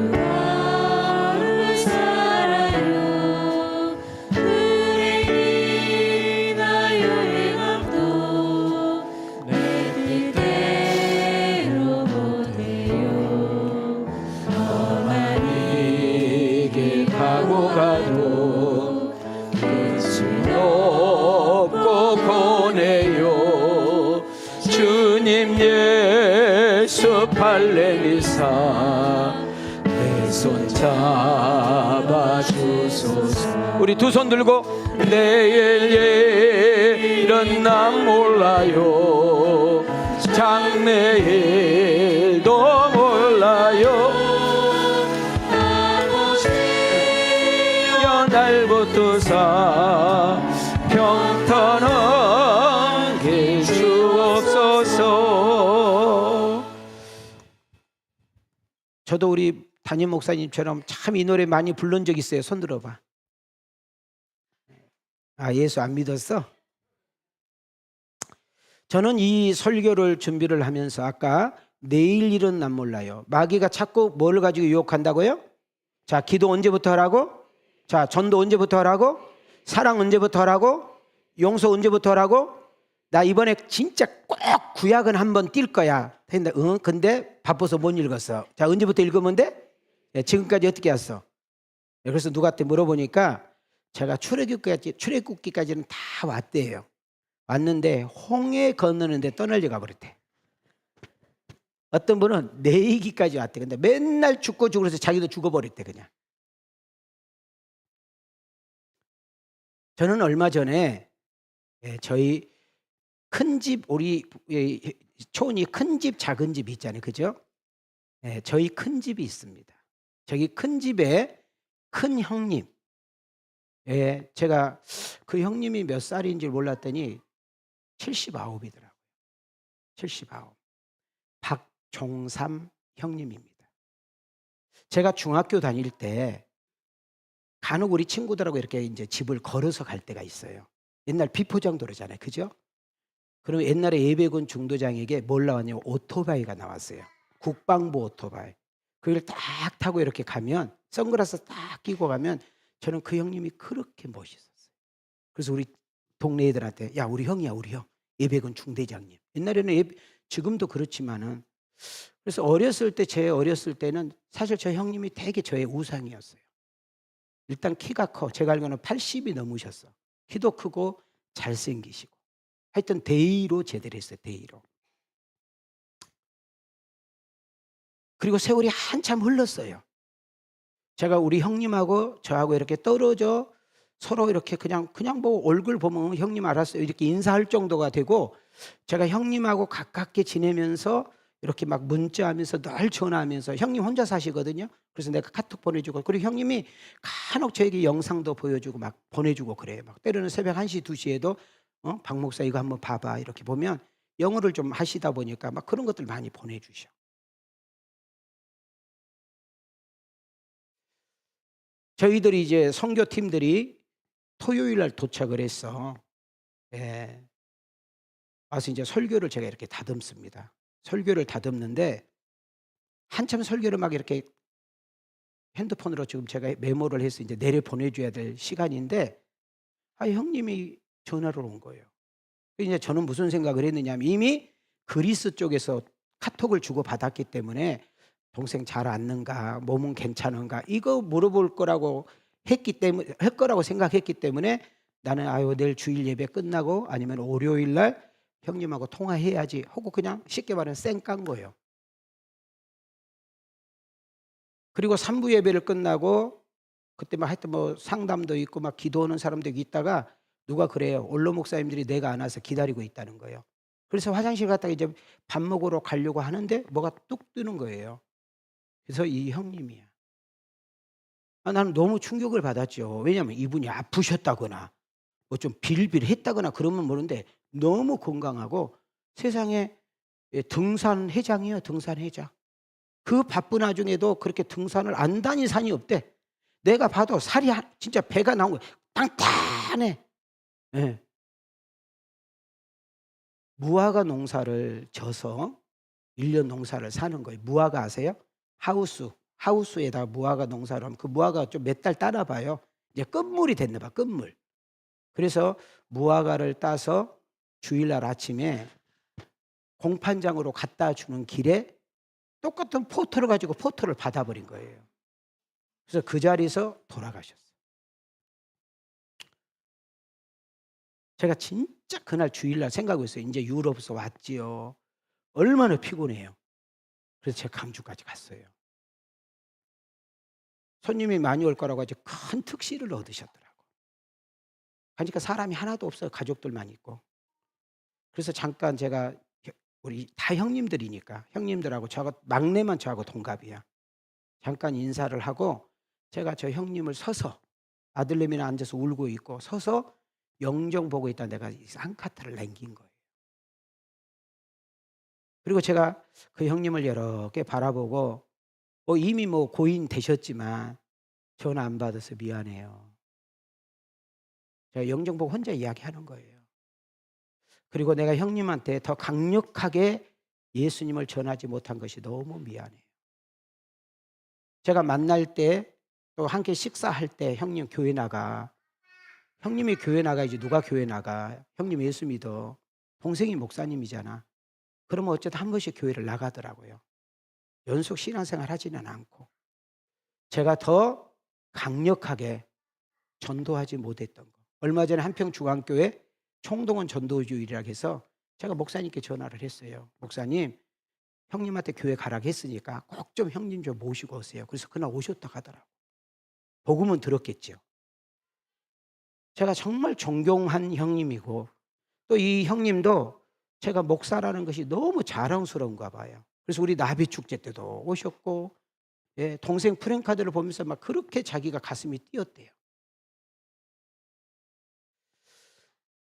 하루하루 살아요. 불행이나 여행함도 내 뜻대로 못해요. 너만에게 가고 가도 끝을 없고 보내요. 주님 예수 할렐루야 내 손 잡아주소서. 우리 두 손 들고 내일 일은 난 몰라요. 장래일도 몰라요. 날부터 사 평탄한 게 주옵소서. 저도 우리 담임 목사님처럼 참 이 노래 많이 부른 적 있어요. 손 들어봐. 아, 예수 안 믿었어? 저는 이 설교를 준비를 하면서 아까 내일 일은 난 몰라요. 마귀가 자꾸 뭘 가지고 유혹한다고요? 자, 기도 언제부터 하라고? 자, 전도 언제부터 하라고? 사랑 언제부터 하라고? 용서 언제부터 하라고? 나 이번에 진짜 꼭 구약은 한번 뛸 거야. 근데 근데 바빠서 못 읽었어. 자, 언제부터 읽으면 돼? 지금까지 어떻게 했어? 그래서 누구한테 물어보니까 제가 출애굽기까지는 다 왔대요. 왔는데 홍해 건너는데 떠날려 가버렸대. 어떤 분은 내기까지 왔대. 근데 맨날 죽고 죽어서 자기도 죽어버렸대 그냥. 저는 얼마 전에 저희 큰 집, 우리 초은이 큰 집, 작은 집 있잖아요. 그죠? 저희 큰 집이 있습니다. 저기 큰 집에 큰 형님. 제가 그 형님이 몇 살인지 몰랐더니 79이더라고요. 79. 박종삼 형님입니다. 제가 중학교 다닐 때 간혹 우리 친구들하고 이렇게 이제 집을 걸어서 갈 때가 있어요. 옛날 비포장도로잖아요. 그죠? 그럼 옛날에 예배군 중도장에게 뭘 나왔냐면 오토바이가 나왔어요. 국방부 오토바이. 그걸 딱 타고 이렇게 가면 선글라스 딱 끼고 가면 저는 그 형님이 그렇게 멋있었어요. 그래서 우리 동네 애들한테 야, 우리 형이야, 우리 형. 예배군 중대장님. 옛날에는 지금도 그렇지만은 그래서 제 어렸을 때는 사실 저 형님이 되게 저의 우상이었어요. 일단 키가 커. 제가 알기로는 80이 넘으셨어. 키도 크고 잘생기시고. 하여튼 대의로 제대로 했어요. 대의로. 그리고 세월이 한참 흘렀어요. 제가 우리 형님하고 저하고 이렇게 떨어져 서로 이렇게 그냥 뭐 얼굴 보면 형님 알았어요. 이렇게 인사할 정도가 되고 제가 형님하고 가깝게 지내면서 이렇게 막 문자하면서 늘 전화하면서 형님 혼자 사시거든요. 그래서 내가 카톡 보내주고 그리고 형님이 간혹 저에게 영상도 보여주고 막 보내주고 그래요. 막 때로는 새벽 1시, 2시에도 박 목사 이거 한번 봐봐 이렇게 보면 영어를 좀 하시다 보니까 막 그런 것들 많이 보내주셔. 저희들이 이제 선교팀들이 토요일 날 도착을 했어. 와서 이제 설교를 제가 이렇게 다듬습니다. 설교를 다듬는데 한참 설교를 막 이렇게 핸드폰으로 지금 제가 메모를 해서 이제 내려 보내줘야 될 시간인데 형님이 전화를 온 거예요. 이제 저는 무슨 생각을 했느냐면 이미 그리스 쪽에서 카톡을 주고 받았기 때문에 동생 잘 앉는가, 몸은 괜찮은가, 이거 물어볼 거라고 할 거라고 생각했기 때문에 나는 아유 내일 주일 예배 끝나고 아니면 월요일 날 형님하고 통화해야지 하고 그냥 쉽게 말하면 쌩 깐 거예요. 그리고 3부 예배를 끝나고 그때 막 하여튼 뭐 상담도 있고 막 기도하는 사람도 있다가 누가 그래요. 원로 목사님들이 내가 안 와서 기다리고 있다는 거예요. 그래서 화장실 갔다가 이제 밥 먹으러 가려고 하는데 뭐가 뚝 뜨는 거예요. 그래서 이 형님이야. 나는 너무 충격을 받았죠. 왜냐하면 이분이 아프셨다거나 뭐 좀 빌빌했다거나 그러면 모르는데 너무 건강하고 세상에 등산회장이에요. 등산회장. 그 바쁜 와중에도 그렇게 등산을 안 다닌 산이 없대. 내가 봐도 살이 진짜 배가 나온 거야. 땅땅해. 네. 무화과 농사를 져서 1년 농사를 사는 거예요. 무화과 아세요? 하우스에다가 무화과 농사를 하면 그 무화과가 좀 몇 달 따라 봐요. 이제 끝물이 됐나 봐. 끝물. 그래서 무화과를 따서 주일날 아침에 공판장으로 갖다 주는 길에 똑같은 포토를 가지고 포토를 받아버린 거예요. 그래서 그 자리에서 돌아가셨어요. 제가 진짜 그날 주일날 생각하고 있어요. 이제 유럽에서 왔지요. 얼마나 피곤해요. 그래서 제가 강주까지 갔어요. 손님이 많이 올 거라고 아주 큰 특실을 얻으셨더라고. 그러니까 사람이 하나도 없어요. 가족들만 있고. 그래서 잠깐 제가 우리 다 형님들이니까 형님들하고 저하고 막내만 저하고 동갑이야. 잠깐 인사를 하고 제가 저 형님을 서서 아들내미는 앉아서 울고 있고 서서 영정 보고 있다 내가 한 카트를 남긴 거예요. 그리고 제가 그 형님을 여러 개 바라보고 이미 뭐 고인 되셨지만 전화 안 받아서 미안해요. 제가 영정 보고 혼자 이야기하는 거예요. 그리고 내가 형님한테 더 강력하게 예수님을 전하지 못한 것이 너무 미안해요. 제가 만날 때 또 함께 식사할 때 형님 교회 나가. 형님이 교회 나가야지 누가 교회 나가. 형님 예수 믿어. 동생이 목사님이잖아. 그러면 어쨌든 한 번씩 교회를 나가더라고요. 연속 신앙생활 하지는 않고. 제가 더 강력하게 전도하지 못했던 거. 얼마 전에 한평중앙교회 총동원 전도주일이라고 해서 제가 목사님께 전화를 했어요. 목사님, 형님한테 교회 가라고 했으니까 꼭 좀 형님 좀 모시고 오세요. 그래서 그날 오셨다고 하더라고요. 복음은 들었겠죠. 제가 정말 존경한 형님이고 또 이 형님도 제가 목사라는 것이 너무 자랑스러운가 봐요. 그래서 우리 나비 축제 때도 오셨고 동생 프랭카드를 보면서 막 그렇게 자기가 가슴이 뛰었대요.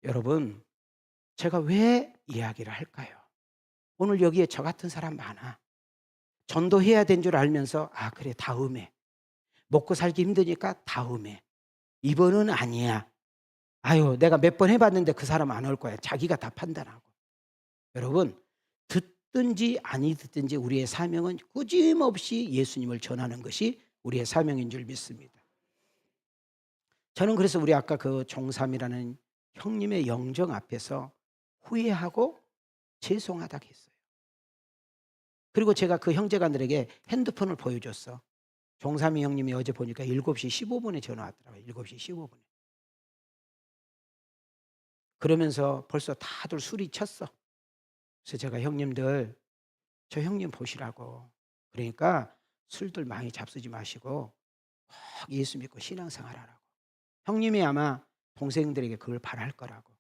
여러분, 제가 왜 이야기를 할까요? 오늘 여기에 저 같은 사람 많아. 전도해야 된 줄 알면서 그래 다음에 먹고 살기 힘드니까 다음에 이번은 아니야. 아유 내가 몇 번 해봤는데 그 사람 안 올 거야. 자기가 다 판단하고. 여러분 듣든지 아니 듣든지 우리의 사명은 꾸짐없이 예수님을 전하는 것이 우리의 사명인 줄 믿습니다. 저는 그래서 우리 아까 그 종삼이라는 형님의 영정 앞에서 후회하고 죄송하다고 했어요. 그리고 제가 그 형제간들에게 핸드폰을 보여줬어. 종삼이 형님이 어제 보니까 7시 15분에 전화 왔더라고요. 7시 15분에. 그러면서 벌써 다들 술이 쳤어. 그래서 제가 형님들 저 형님 보시라고. 그러니까 술들 많이 잡수지 마시고 꼭 예수 믿고 신앙생활 하라고. 형님이 아마 동생들에게 그걸 바랄 거라고.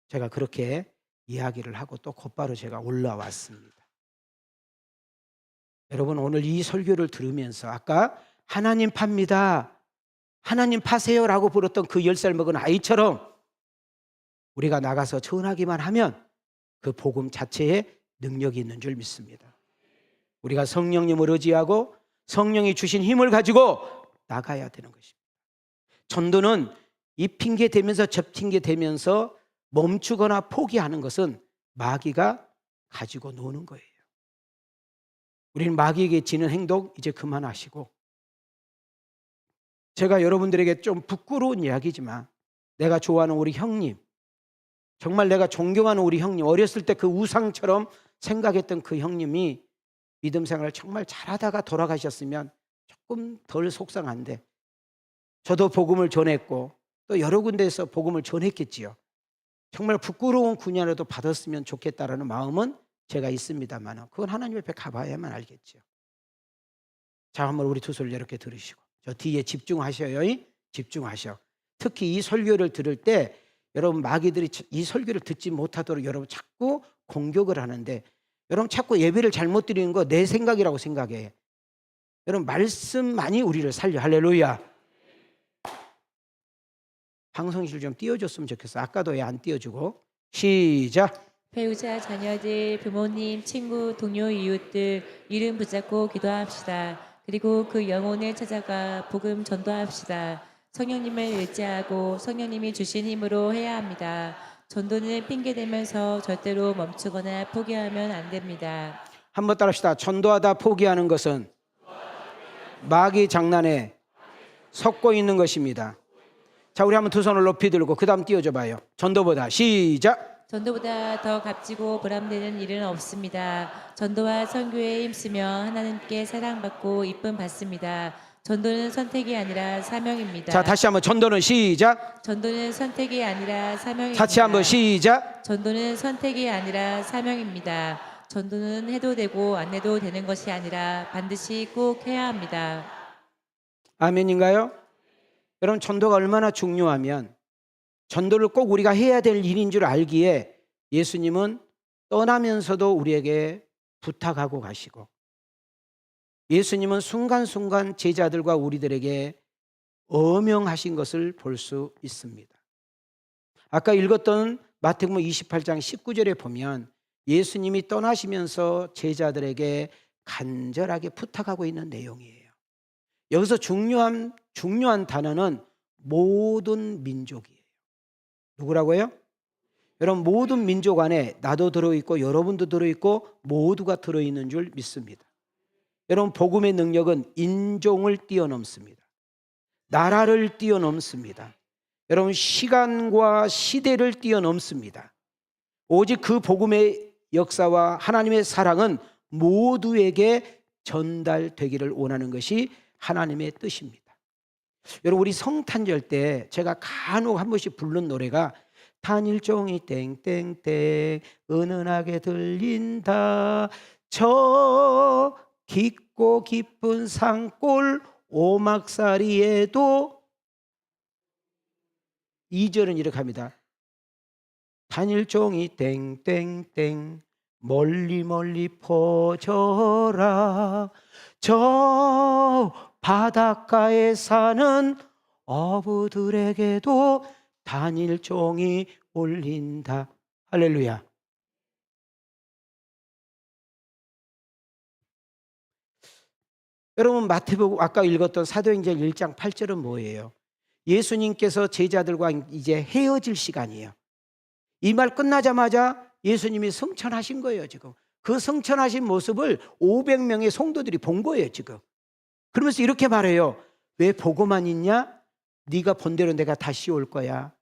제가 그렇게 이야기를 하고 또 곧바로 제가 올라왔습니다. 여러분 오늘 이 설교를 들으면서 아까 하나님 팝니다. 하나님 파세요라고 부르던 그 10살 먹은 아이처럼 우리가 나가서 전하기만 하면 그 복음 자체에 능력이 있는 줄 믿습니다. 우리가 성령님을 의지하고 성령이 주신 힘을 가지고 나가야 되는 것입니다. 전도는 이 핑계 대면서 저 핑계 대면서 멈추거나 포기하는 것은 마귀가 가지고 노는 거예요. 우리는 마귀에게 지는 행동 이제 그만하시고, 제가 여러분들에게 좀 부끄러운 이야기지만 내가 좋아하는 우리 형님, 정말 내가 존경하는 우리 형님, 어렸을 때 그 우상처럼 생각했던 그 형님이 믿음 생활을 정말 잘하다가 돌아가셨으면 조금 덜 속상한데, 저도 복음을 전했고 또 여러 군데에서 복음을 전했겠지요. 정말 부끄러운 군이라도 받았으면 좋겠다라는 마음은 제가 있습니다만, 그건 하나님 옆에 가봐야만 알겠죠. 자, 한번 우리 두 손을 이렇게 들으시고 저 뒤에 집중하셔요. 집중하셔. 특히 이 설교를 들을 때 여러분, 마귀들이 이 설교를 듣지 못하도록 여러분 자꾸 공격을 하는데, 여러분 자꾸 예배를 잘못 드리는 거 내 생각이라고 생각해. 여러분, 말씀만이 우리를 살려. 할렐루야. 방송실 좀 띄워줬으면 좋겠어. 아까도 왜 안 띄워주고. 시작. 배우자, 자녀들, 부모님, 친구, 동료, 이웃들 이름 붙잡고 기도합시다. 그리고 그 영혼을 찾아가 복음 전도합시다. 성령님을 의지하고 성령님이 주신 힘으로 해야 합니다. 전도는 핑계대면서 절대로 멈추거나 포기하면 안 됩니다. 한번 따라합시다. 전도하다 포기하는 것은 마귀 장난에 섞고 있는 것입니다. 자, 우리 한번 두 손을 높이 들고 그 다음 띄워줘 봐요. 전도보다. 시작. 전도보다 더 값지고 보람되는 일은 없습니다. 전도와 선교에 힘쓰며 하나님께 사랑받고 이쁨 받습니다. 전도는 선택이 아니라 사명입니다. 자, 다시 한번 전도는 시작. 전도는 선택이 아니라 사명입니다. 같이 한번 시작. 전도는 선택이 아니라 사명입니다. 전도는 해도 되고 안 해도 되는 것이 아니라 반드시 꼭 해야 합니다. 아멘인가요? 여러분, 전도가 얼마나 중요하면 전도를 꼭 우리가 해야 될 일인 줄 알기에 예수님은 떠나면서도 우리에게 부탁하고 가시고, 예수님은 순간순간 제자들과 우리들에게 어명하신 것을 볼 수 있습니다. 아까 읽었던 마태복음 28장 19절에 보면 예수님이 떠나시면서 제자들에게 간절하게 부탁하고 있는 내용이에요. 여기서 중요한 단어는 모든 민족이에요. 누구라고요? 여러분, 모든 민족 안에 나도 들어있고 여러분도 들어있고 모두가 들어있는 줄 믿습니다. 여러분, 복음의 능력은 인종을 뛰어넘습니다. 나라를 뛰어넘습니다. 여러분, 시간과 시대를 뛰어넘습니다. 오직 그 복음의 역사와 하나님의 사랑은 모두에게 전달되기를 원하는 것이 하나님의 뜻입니다. 여러분, 우리 성탄절 때 제가 간혹 한 번씩 부른 노래가 단일종이 땡땡땡 은은하게 들린다. 저 깊고 깊은 산골 오막살이에도, 2절은 이렇게 합니다. 단일종이 땡땡땡 멀리 멀리 퍼져라. 저 바닷가에 사는 어부들에게도 단일종이 울린다. 할렐루야. 여러분, 마태복음 아까 읽었던 사도행전 1장 8절은 뭐예요? 예수님께서 제자들과 이제 헤어질 시간이에요. 이 말 끝나자마자 예수님이 승천하신 거예요. 지금 그 승천하신 모습을 500명의 성도들이 본 거예요. 지금 그러면서 이렇게 말해요. 왜 보고만 있냐? 네가 본 대로 내가 다시 올 거야.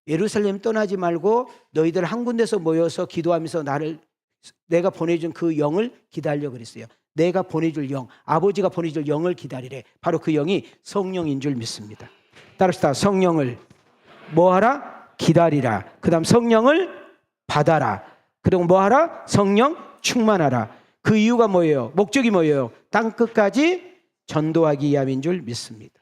예루살렘 떠나지 말고 너희들 한 군데서 모여서 기도하면서 내가 보내준 그 영을 기다려 그랬어요. 내가 보내줄 영, 아버지가 보내줄 영을 기다리래. 바로 그 영이 성령인 줄 믿습니다. 따라합시다. 성령을 뭐하라? 기다리라. 그 다음 성령을 받아라. 그리고 뭐하라? 성령 충만하라. 그 이유가 뭐예요? 목적이 뭐예요? 땅끝까지 전도하기 위함인 줄 믿습니다.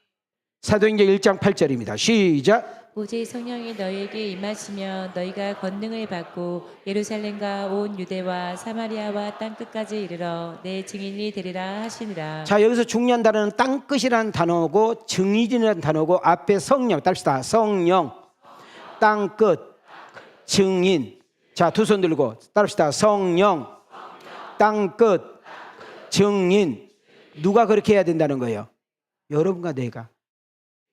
사도행전 1장 8절입니다. 시작. 오직 성령이 너희에게 임하시면 너희가 권능을 받고 예루살렘과 온 유대와 사마리아와 땅끝까지 이르러 내 증인이 되리라 하시니라. 자, 여기서 중요한 단어는 땅끝이라는 단어고 증인이라는 단어고, 앞에 성령, 따릅시다. 성령, 땅끝, 증인. 자, 두 손 들고 따릅시다. 성령, 땅끝, 증인. 누가 그렇게 해야 된다는 거예요? 여러분과 내가.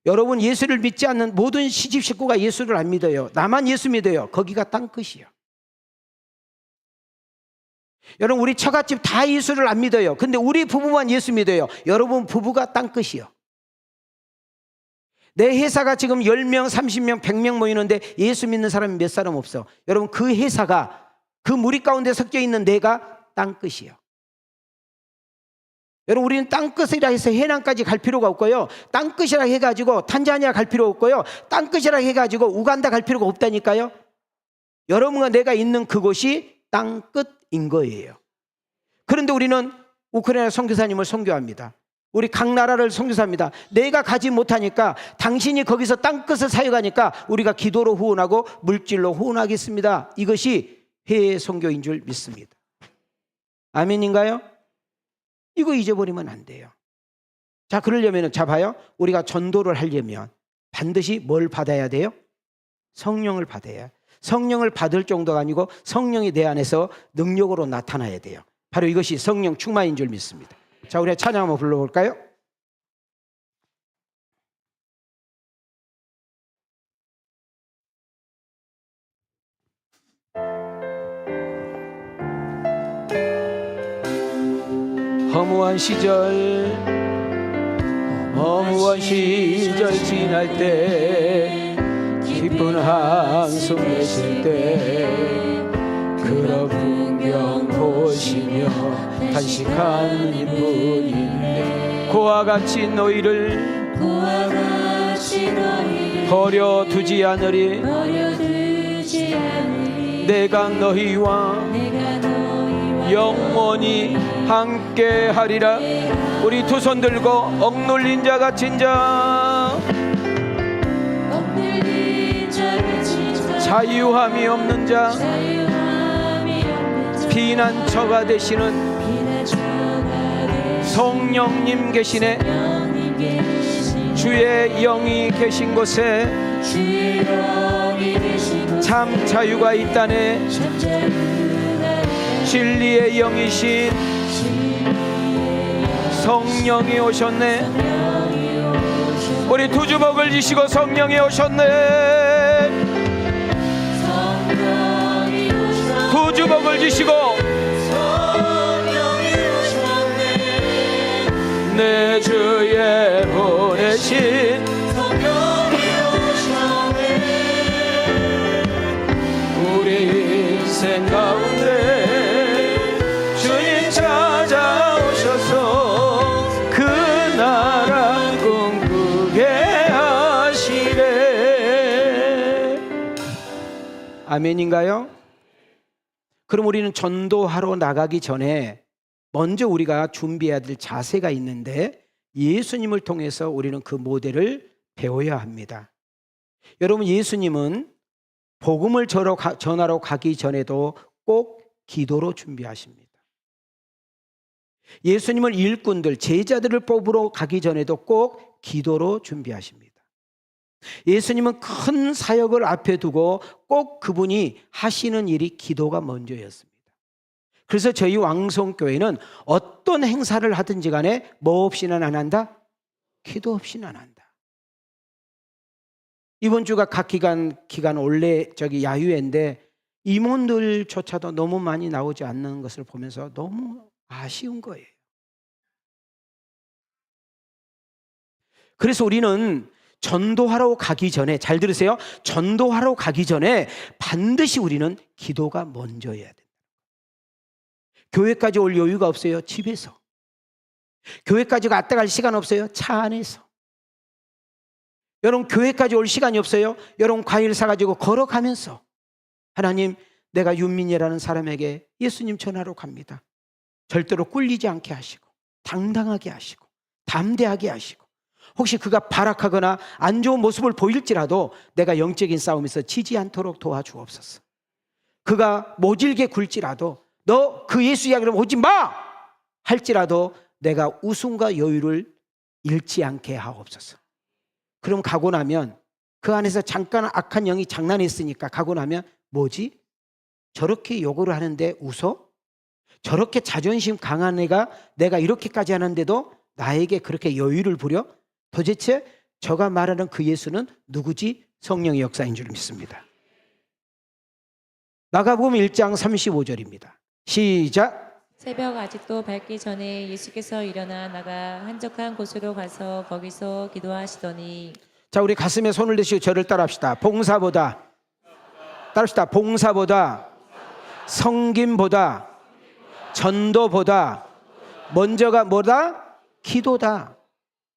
여러분, 예수를 믿지 않는 모든 시집 식구가 예수를 안 믿어요. 나만 예수 믿어요. 거기가 땅끝이요. 여러분, 우리 처갓집 다 예수를 안 믿어요. 근데 우리 부부만 예수 믿어요. 여러분 부부가 땅끝이요. 내 회사가 지금 10명, 30명, 100명 모이는데 예수 믿는 사람이 몇 사람 없어. 여러분, 그 회사가 그 무리 가운데 섞여 있는 내가 땅끝이요. 여러분, 우리는 땅끝이라 해서 해남까지 갈 필요가 없고요, 땅끝이라 해가지고 탄자니아 갈 필요 없고요, 땅끝이라 해가지고 우간다 갈 필요가 없다니까요. 여러분과 내가 있는 그곳이 땅끝인 거예요. 그런데 우리는 우크라이나 선교사님을 선교합니다. 우리 각 나라를 선교사합니다. 내가 가지 못하니까 당신이 거기서 땅끝을 사역하니까 우리가 기도로 후원하고 물질로 후원하겠습니다. 이것이 해외 선교인 줄 믿습니다. 아멘인가요? 이거 잊어버리면 안 돼요. 자, 그러려면, 자 봐요, 우리가 전도를 하려면 반드시 뭘 받아야 돼요? 성령을 받아야. 성령을 받을 정도가 아니고 성령이 내 안에서 능력으로 나타나야 돼요. 바로 이것이 성령 충만인 줄 믿습니다. 자, 우리 찬양 한번 불러볼까요? 허무한 시절 지날 때 기쁜 한숨 내쉴 때 그런 풍경 보시며 탄식하는 인분인데 그와 같이 너희를 버려두지 않으리 내가 너희와 영원히 함께하리라. 우리 두 손 들고 억눌린 자 갇힌 자 자유함이 없는 자 피난처가 되시는 성령님 계시네. 주의 영이 계신 곳에 참 자유가 있다네. 진리의 영이신 성령이 오셨네. 우리 두 주먹을 쥐시고 성령이 오셨네. 두 주먹을 쥐시고 내 주에 보내신 성령이 오셨네. 우리 인생 가운데 주님 찾아오셔서 그 나라 꿈꾸게 하시네. 아멘인가요? 그럼 우리는 전도하러 나가기 전에 먼저 우리가 준비해야 될 자세가 있는데 예수님을 통해서 우리는 그 모델을 배워야 합니다. 여러분, 예수님은 복음을 전하러 가기 전에도 꼭 기도로 준비하십니다. 예수님은 일꾼들, 제자들을 뽑으러 가기 전에도 꼭 기도로 준비하십니다. 예수님은 큰 사역을 앞에 두고 꼭 그분이 하시는 일이 기도가 먼저였습니다. 그래서 저희 왕성교회는 어떤 행사를 하든지 간에 뭐 없이는 안 한다? 기도 없이는 안 한다. 이번 주가 각 기간 원래 야유회인데 임원들조차도 너무 많이 나오지 않는 것을 보면서 너무 아쉬운 거예요. 그래서 우리는 전도하러 가기 전에, 잘 들으세요, 전도하러 가기 전에 반드시 우리는 기도가 먼저여야 된다. 교회까지 올 여유가 없어요? 집에서. 교회까지 갔다 갈 시간 없어요? 차 안에서. 여러분, 교회까지 올 시간이 없어요? 여러분, 과일 사가지고 걸어가면서 하나님, 내가 윤민이라는 사람에게 예수님 전하러 갑니다. 절대로 꿀리지 않게 하시고 당당하게 하시고 담대하게 하시고, 혹시 그가 발악하거나 안 좋은 모습을 보일지라도 내가 영적인 싸움에서 지지 않도록 도와주옵소서. 그가 모질게 굴지라도 너 그 예수 이야기를 오지 마! 할지라도 내가 웃음과 여유를 잃지 않게 하옵소서. 그럼 가고 나면 그 안에서 잠깐 악한 영이 장난했으니까 가고 나면 뭐지? 저렇게 요구를 하는데 웃어? 저렇게 자존심 강한 애가 내가 이렇게까지 하는데도 나에게 그렇게 여유를 부려? 도대체 저가 말하는 그 예수는 누구지? 성령의 역사인 줄 믿습니다. 마가복음 1장 35절입니다. 시작. 새벽 아직도 밝기 전에 예수께서 일어나 나가 한적한 곳으로 가서 거기서 기도하시더니. 자, 우리 가슴에 손을 대시고 저를 따라합시다. 봉사보다 성김보다 전도보다 먼저가 뭐다? 기도다.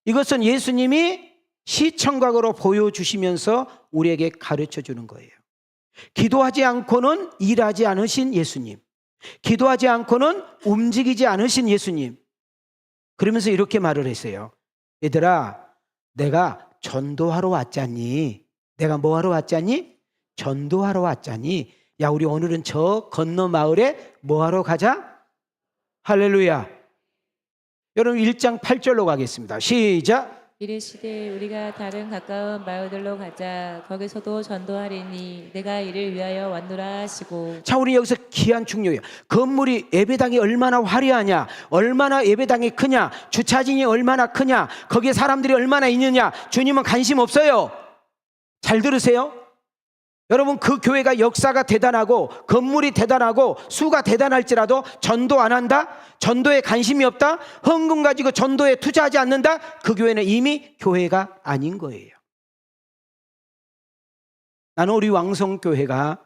이것은 예수님이 시청각으로 보여주시면서 우리에게 가르쳐 주는 거예요. 기도하지 않고는 일하지 않으신 예수님, 기도하지 않고는 움직이지 않으신 예수님. 그러면서 이렇게 말을 했어요. 얘들아, 내가 전도하러 왔잖니. 내가 뭐 하러 왔잖니? 전도하러 왔잖니. 야, 우리 오늘은 저 건너 마을에 뭐 하러 가자? 할렐루야. 여러분 1장 8절로 가겠습니다. 시작. 이르시되 우리가 다른 가까운 마을들로 가자. 거기서도 전도하리니 내가 이를 위하여 왔노라 하시고. 자, 우리 여기서 귀한 중요해요. 건물이 예배당이 얼마나 화려하냐, 얼마나 예배당이 크냐, 주차장이 얼마나 크냐, 거기에 사람들이 얼마나 있느냐, 주님은 관심 없어요. 잘 들으세요. 여러분, 그 교회가 역사가 대단하고 건물이 대단하고 수가 대단할지라도 전도 안 한다? 전도에 관심이 없다? 헌금 가지고 전도에 투자하지 않는다? 그 교회는 이미 교회가 아닌 거예요. 나는 우리 왕성교회가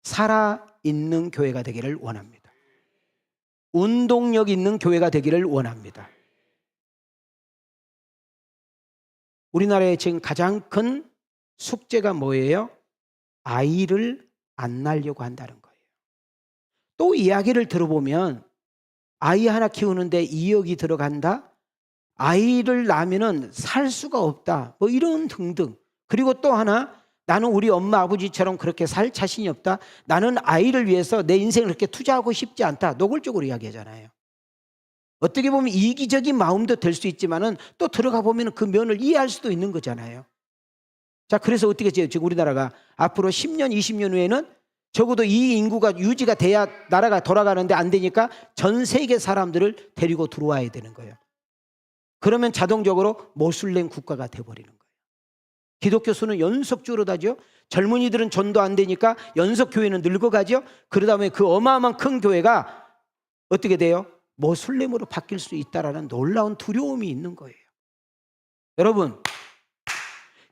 살아있는 교회가 되기를 원합니다. 운동력 있는 교회가 되기를 원합니다. 우리나라의 지금 가장 큰 숙제가 뭐예요? 아이를 안 낳으려고 한다는 거예요. 또 이야기를 들어보면 아이 하나 키우는데 2억이 들어간다? 아이를 낳으면 살 수가 없다. 뭐 이런 등등. 그리고 또 하나, 나는 우리 엄마 아버지처럼 그렇게 살 자신이 없다. 나는 아이를 위해서 내 인생을 그렇게 투자하고 싶지 않다. 노골적으로 이야기하잖아요. 어떻게 보면 이기적인 마음도 될 수 있지만은 또 들어가 보면 그 면을 이해할 수도 있는 거잖아요. 자, 그래서 어떻게 해요? 지금 우리나라가 앞으로 10년, 20년 후에는 적어도 이 인구가 유지가 돼야 나라가 돌아가는데 안 되니까 전 세계 사람들을 데리고 들어와야 되는 거예요. 그러면 자동적으로 모슬렘 국가가 돼버리는 거예요. 기독교 수는 연속 줄어다죠. 젊은이들은 전도 안 되니까 연속 교회는 늙어가죠. 그러다 보면 그 어마어마한 큰 교회가 어떻게 돼요? 모슬렘으로 바뀔 수 있다라는 놀라운 두려움이 있는 거예요. 여러분,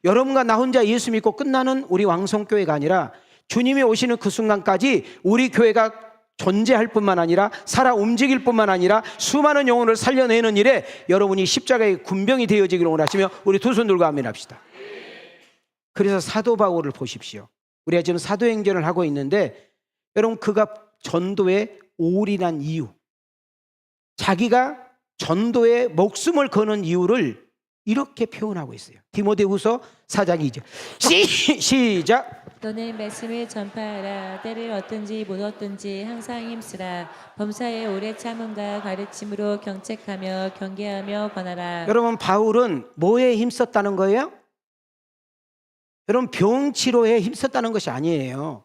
여러분과 나 혼자 예수 믿고 끝나는 우리 왕성교회가 아니라 주님이 오시는 그 순간까지 우리 교회가 존재할 뿐만 아니라 살아 움직일 뿐만 아니라 수많은 영혼을 살려내는 일에 여러분이 십자가의 군병이 되어지기를 원하시며 우리 두 손 들고 아멘 합시다. 그래서 사도 바울을 보십시오. 우리가 지금 사도행전을 하고 있는데 여러분, 그가 전도에 올인한 이유, 자기가 전도에 목숨을 거는 이유를 이렇게 표현하고 있어요. 디모데후서 4장 2절. 시작. 너는 말씀을 전파하라. 때를 얻든지 못 얻든지 항상 힘쓰라. 범사에 오래 참음과 가르침으로 경책하며 경계하며 권하라. 여러분, 바울은 뭐에 힘썼다는 거예요? 여러분, 병치료에 힘썼다는 것이 아니에요.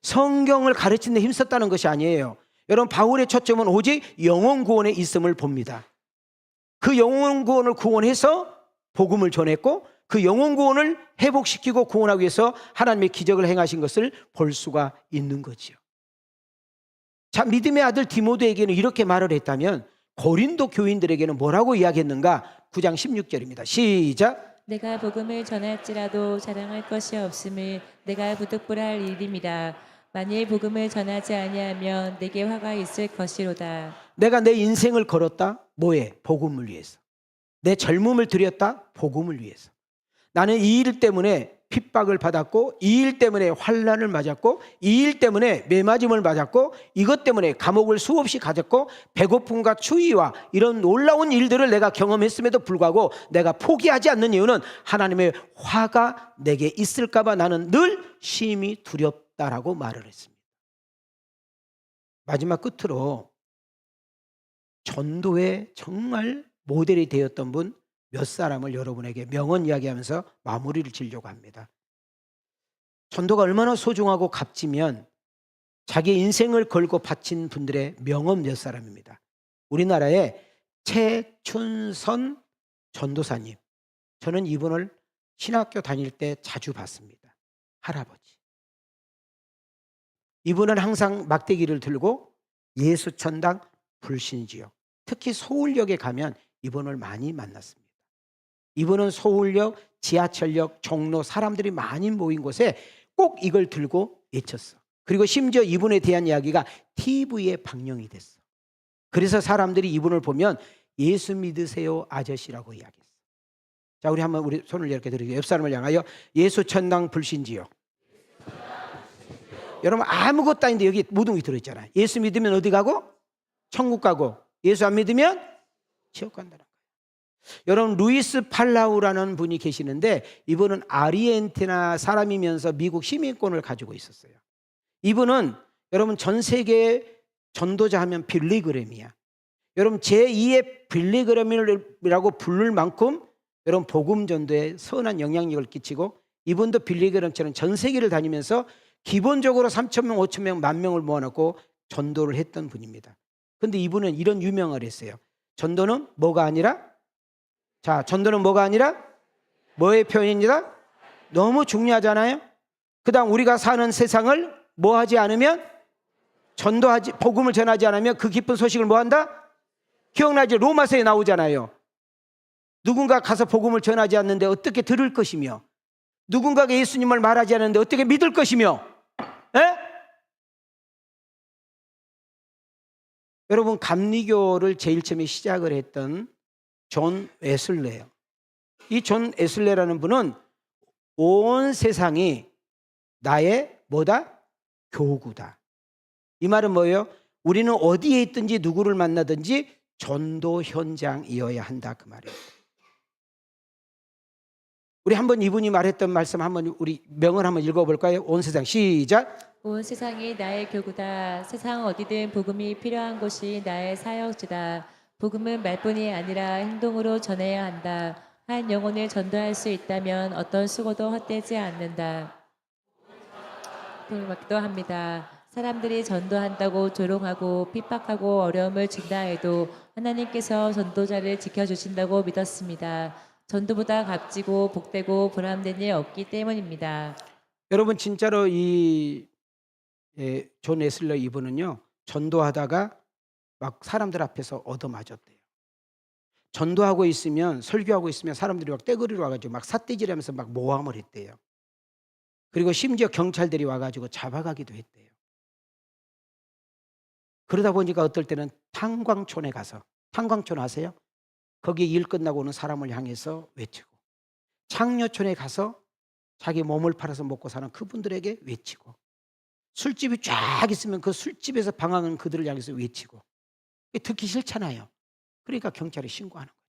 성경을 가르치는 데 힘썼다는 것이 아니에요. 여러분, 바울의 초점은 오직 영혼 구원에 있음을 봅니다. 그 영혼 구원을 구원해서 복음을 전했고 그 영혼 구원을 회복시키고 구원하기 위해서 하나님의 기적을 행하신 것을 볼 수가 있는 거지요. 자, 믿음의 아들 디모데에게는 이렇게 말을 했다면 고린도 교인들에게는 뭐라고 이야기했는가? 9장 16절입니다. 시작. 내가 복음을 전할지라도 자랑할 것이 없음을 내가 부득불할 일임이라. 만일 복음을 전하지 아니하면 내게 화가 있을 것이로다. 내가 내 인생을 걸었다. 뭐에? 복음을 위해서. 내 젊음을 들였다. 복음을 위해서. 나는 이 일 때문에 핍박을 받았고, 이 일 때문에 환난을 맞았고, 이 일 때문에 매맞음을 맞았고, 이것 때문에 감옥을 수없이 가졌고, 배고픔과 추위와 이런 놀라운 일들을 내가 경험했음에도 불구하고 내가 포기하지 않는 이유는 하나님의 화가 내게 있을까 봐 나는 늘 심히 두렵다라고 말을 했습니다. 마지막 끝으로 전도에 정말 모델이 되었던 분 몇 사람을 여러분에게 명언 이야기하면서 마무리를 지려고 합니다. 전도가 얼마나 소중하고 값지면 자기 인생을 걸고 바친 분들의 명언 몇 사람입니다. 우리나라의 최춘선 전도사님, 저는 이분을 신학교 다닐 때 자주 봤습니다. 할아버지. 이분은 항상 막대기를 들고 예수천당 불신지역, 특히 서울역에 가면 이분을 많이 만났습니다. 이분은 서울역, 지하철역, 종로 사람들이 많이 모인 곳에 꼭 이걸 들고 외쳤어. 그리고 심지어 이분에 대한 이야기가 TV에 방영이 됐어. 그래서 사람들이 이분을 보면 예수 믿으세요 아저씨라고 이야기했어요. 자, 우리 한번 우리 손을 이렇게 들으세요. 옆 사람을 향하여 예수 천당 불신지요. 여러분 아무것도 아닌데 여기 모든 게 들어있잖아요. 예수 믿으면 어디 가고? 천국 가고, 예수 안 믿으면 지옥 간다는 거예요. 여러분 루이스 팔라우라는 분이 계시는데 이분은 아르헨티나 사람이면서 미국 시민권을 가지고 있었어요. 이분은 여러분 전 세계 전도자 하면 빌리그램이야. 여러분 제2의 빌리그램이라고 부를 만큼 여러분 복음 전도에 선한 영향력을 끼치고, 이분도 빌리그램처럼 전 세계를 다니면서 기본적으로 3,000명, 5,000명, 10,000명을 모아놓고 전도를 했던 분입니다. 근데 이분은 이런 유명을 했어요. 전도는 뭐가 아니라, 자, 전도는 뭐가 아니라 뭐의 표현입니다. 너무 중요하잖아요. 그다음 우리가 사는 세상을 뭐 하지 않으면, 전도하지, 복음을 전하지 않으면 그 기쁜 소식을 뭐 한다? 기억나지? 로마서에 나오잖아요. 누군가 가서 복음을 전하지 않는데 어떻게 들을 것이며, 누군가가 예수님을 말하지 않는데 어떻게 믿을 것이며. 에? 여러분 감리교를 제일 처음에 시작을 했던 존 웨슬레예요. 이 존 웨슬레라는 분은 온 세상이 나의 뭐다? 교구다. 이 말은 뭐예요? 우리는 어디에 있든지 누구를 만나든지 전도 현장이어야 한다, 그 말이에요. 우리 한번 이분이 말했던 말씀 한번 우리 명언 한번 읽어볼까요? 온 세상 시작. 온 세상이 나의 교구다. 세상 어디든 복음이 필요한 곳이 나의 사역지다. 복음은 말뿐이 아니라 행동으로 전해야 한다. 한 영혼을 전도할 수 있다면 어떤 수고도 헛되지 않는다. 돌맞기도 합니다. 사람들이 전도한다고 조롱하고 핍박하고 어려움을 준다 해도 하나님께서 전도자를 지켜주신다고 믿었습니다. 전도보다 값지고 복되고 보람된 일 없기 때문입니다. 여러분 진짜로 이 존 웨슬레 이분은요, 전도하다가 막 사람들 앞에서 얻어맞았대요. 전도하고 있으면, 설교하고 있으면 사람들이 막 떼거리로 와가지고 막 삿대질하면서 막 모함을 했대요. 그리고 심지어 경찰들이 와가지고 잡아가기도 했대요. 그러다 보니까 어떨 때는 탄광촌에 가서, 탄광촌 아세요? 거기에 일 끝나고 오는 사람을 향해서 외치고, 창녀촌에 가서 자기 몸을 팔아서 먹고 사는 그분들에게 외치고, 술집이 쫙 있으면 그 술집에서 방황하는 그들을 향해서 외치고. 듣기 싫잖아요. 그러니까 경찰에 신고하는 거죠.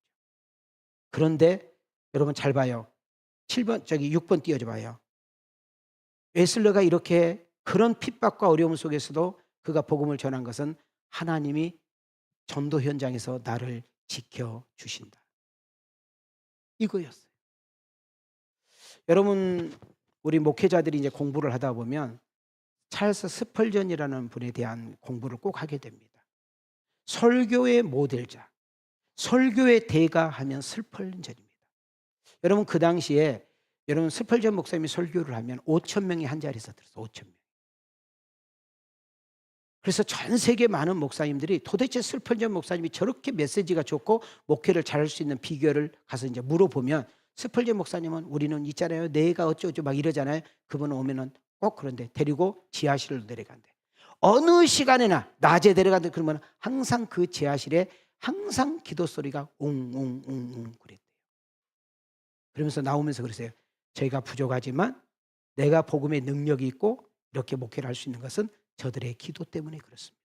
그런데 여러분 잘 봐요. 7번, 6번 띄워줘 봐요. 웨슬레가 이렇게 그런 핍박과 어려움 속에서도 그가 복음을 전한 것은 하나님이 전도 현장에서 나를 지켜주신다, 이거였어요. 여러분 우리 목회자들이 이제 공부를 하다 보면 찰스 스펄전이라는 분에 대한 공부를 꼭 하게 됩니다. 설교의 모델자, 설교의 대가 하면 스펄전입니다. 여러분 그 당시에 여러분 스펄전 목사님이 설교를 하면 5,000명이 한 자리에서 들었어요. 5,000명. 그래서 전 세계 많은 목사님들이 도대체 스펄전 목사님이 저렇게 메시지가 좋고 목회를 잘할 수 있는 비결을 가서 이제 물어보면, 스펄전 목사님은 우리는 있잖아요, 내가 어쩌고 막 이러잖아요. 그분은 오면은 꼭 그런데 데리고 지하실로 내려간대. 어느 시간에나 낮에 내려간대. 그러면 항상 그 지하실에 항상 기도 소리가 웅웅웅웅 그랬대요. 그러면서 나오면서 그러세요. 저희가 부족하지만 내가 복음의 능력이 있고 이렇게 목회를 할 수 있는 것은 저들의 기도 때문에 그렇습니다.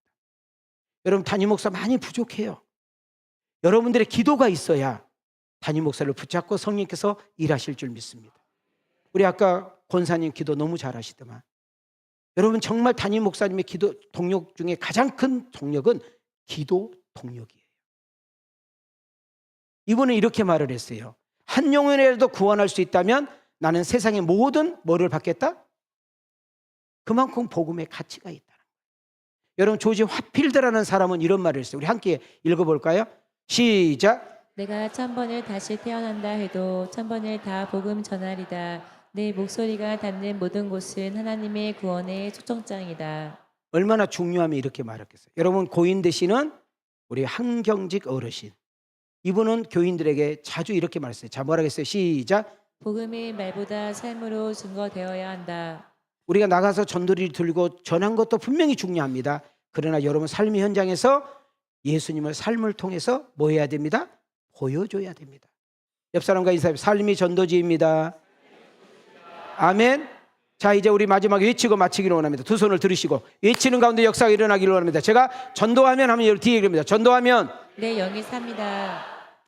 여러분 담임 목사 많이 부족해요. 여러분들의 기도가 있어야 담임 목사를 붙잡고 성령께서 일하실 줄 믿습니다. 우리 아까 권사님 기도 너무 잘하시더만. 여러분 정말 담임 목사님의 기도 동력 중에 가장 큰 동력은 기도 동력이에요. 이분은 이렇게 말을 했어요. 한 영혼이라도 구원할 수 있다면 나는 세상의 모든 뭐를 받겠다? 그만큼 복음의 가치가 있다는 거예요. 여러분 조지 화필드라는 사람은 이런 말을 했어요. 우리 함께 읽어볼까요? 시작. 내가 1000번을 다시 태어난다 해도 1000번을 다 복음 전하리다. 내 목소리가 닿는 모든 곳은 하나님의 구원의 초청장이다. 얼마나 중요하면 이렇게 말했겠어요. 여러분 고인 되시는 우리 한경직 어르신, 이분은 교인들에게 자주 이렇게 말했어요. 자, 뭐라 했어요? 시작. 복음이 말보다 삶으로 증거되어야 한다. 우리가 나가서 전도리를 들고 전한 것도 분명히 중요합니다. 그러나 여러분 삶의 현장에서 예수님의 삶을 통해서 뭐 해야 됩니다? 보여줘야 됩니다. 옆 사람과 인사해. 삶이 전도지입니다. 아멘. 자, 이제 우리 마지막에 외치고 마치기를 원합니다. 두 손을 들으시고 외치는 가운데 역사가 일어나기를 원합니다. 제가 전도하면 하면 여러분 뒤에 얘기합니다. 전도하면 내 영이 삽니다.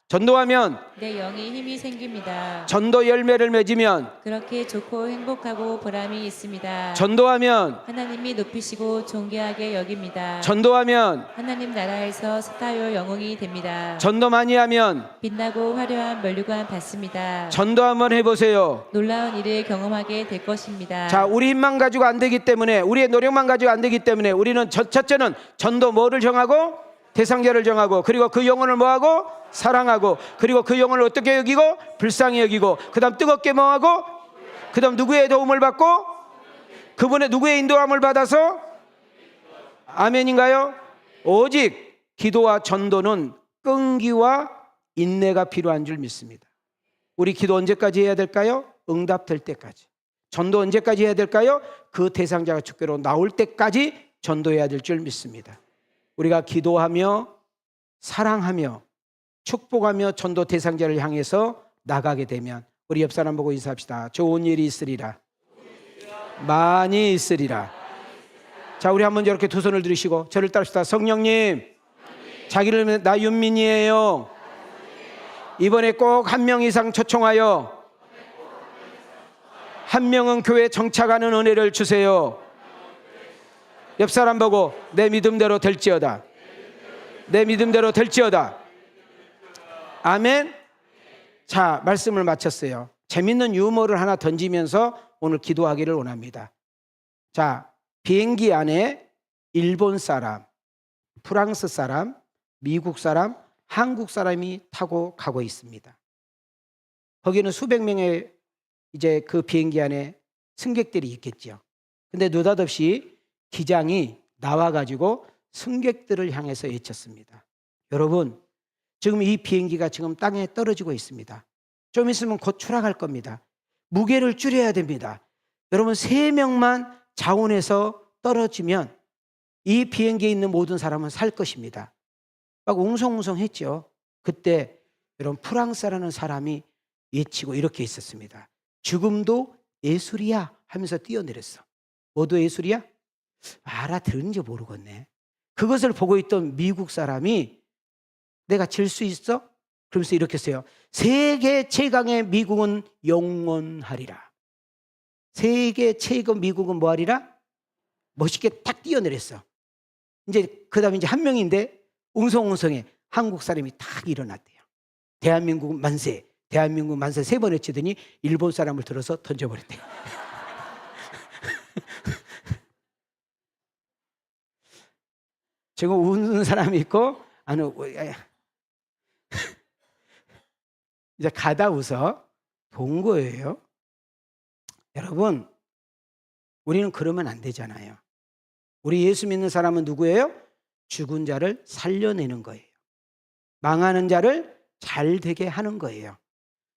전도하면 내 영이 힘이 생깁니다. 전도 열매를 맺으면 그렇게 좋고 행복하고 보람이 있습니다. 전도하면 하나님이 높이시고 존귀하게 여깁니다. 전도하면 하나님 나라에서 스타요 영웅이 됩니다. 전도 많이 하면 빛나고 화려한 면류관 받습니다. 전도 한번 해보세요. 놀라운 일을 경험하게 될 것입니다. 자, 우리 힘만 가지고 안 되기 때문에 우리의 노력만 가지고 안 되기 때문에 우리는 첫째는 전도 뭐를 정하고 대상자를 정하고 그리고 그 영혼을 뭐하고 사랑하고 그리고 그 영혼을 어떻게 여기고 불쌍히 여기고 그 다음 뜨겁게 뭐하고 그 다음 누구의 도움을 받고 그분의 누구의 인도함을 받아서 아멘인가요? 오직 기도와 전도는 끈기와 인내가 필요한 줄 믿습니다. 우리 기도 언제까지 해야 될까요? 응답될 때까지. 전도 언제까지 해야 될까요? 그 대상자가 주께로 나올 때까지 전도해야 될 줄 믿습니다. 우리가 기도하며 사랑하며 축복하며 전도 대상자를 향해서 나가게 되면 우리 옆 사람 보고 인사합시다. 좋은 일이 있으리라. 많이 있으리라. 자, 우리 한번 이렇게 두 손을 들으시고 저를 따릅시다. 성령님, 자기를 믿는 나 윤민이에요. 이번에 꼭 한 명 이상 초청하여 한 명은 교회 정착하는 은혜를 주세요. 옆 사람 보고 내 믿음대로 될지어다. 내 믿음대로 될지어다. 아멘. 자, 말씀을 마쳤어요. 재밌는 유머를 하나 던지면서 오늘 기도하기를 원합니다. 자, 비행기 안에 일본 사람, 프랑스 사람, 미국 사람, 한국 사람이 타고 가고 있습니다. 거기는 수백 명의 이제 그 비행기 안에 승객들이 있겠죠. 근데 느닷없이 기장이 나와가지고 승객들을 향해서 외쳤습니다. 여러분, 지금 이 비행기가 지금 땅에 떨어지고 있습니다. 좀 있으면 곧 추락할 겁니다. 무게를 줄여야 됩니다. 여러분, 3명만 자원해서 떨어지면 이 비행기에 있는 모든 사람은 살 것입니다. 막 웅성웅성했죠. 그때 여러분, 프랑스라는 사람이 외치고 이렇게 있었습니다. 죽음도 예술이야 하면서 뛰어내렸어. 뭐도 예술이야? 알아들은지 모르겠네. 그것을 보고 있던 미국 사람이 내가 질 수 있어? 그러면서 이렇게 했어요. 세계 최강의 미국은 영원하리라. 세계 최강 미국은 뭐하리라? 멋있게 탁 뛰어내렸어. 이제 그 다음에 이제 한 명인데 웅성웅성해. 한국 사람이 탁 일어났대요. 대한민국은 만세, 대한민국 만세 3번 외치더니 일본 사람을 들어서 던져버렸대요. 지금 웃는 사람이 있고 안 웃고 이제 가다 웃어 본 거예요. 여러분, 우리는 그러면 안 되잖아요. 우리 예수 믿는 사람은 누구예요? 죽은 자를 살려내는 거예요. 망하는 자를 잘 되게 하는 거예요.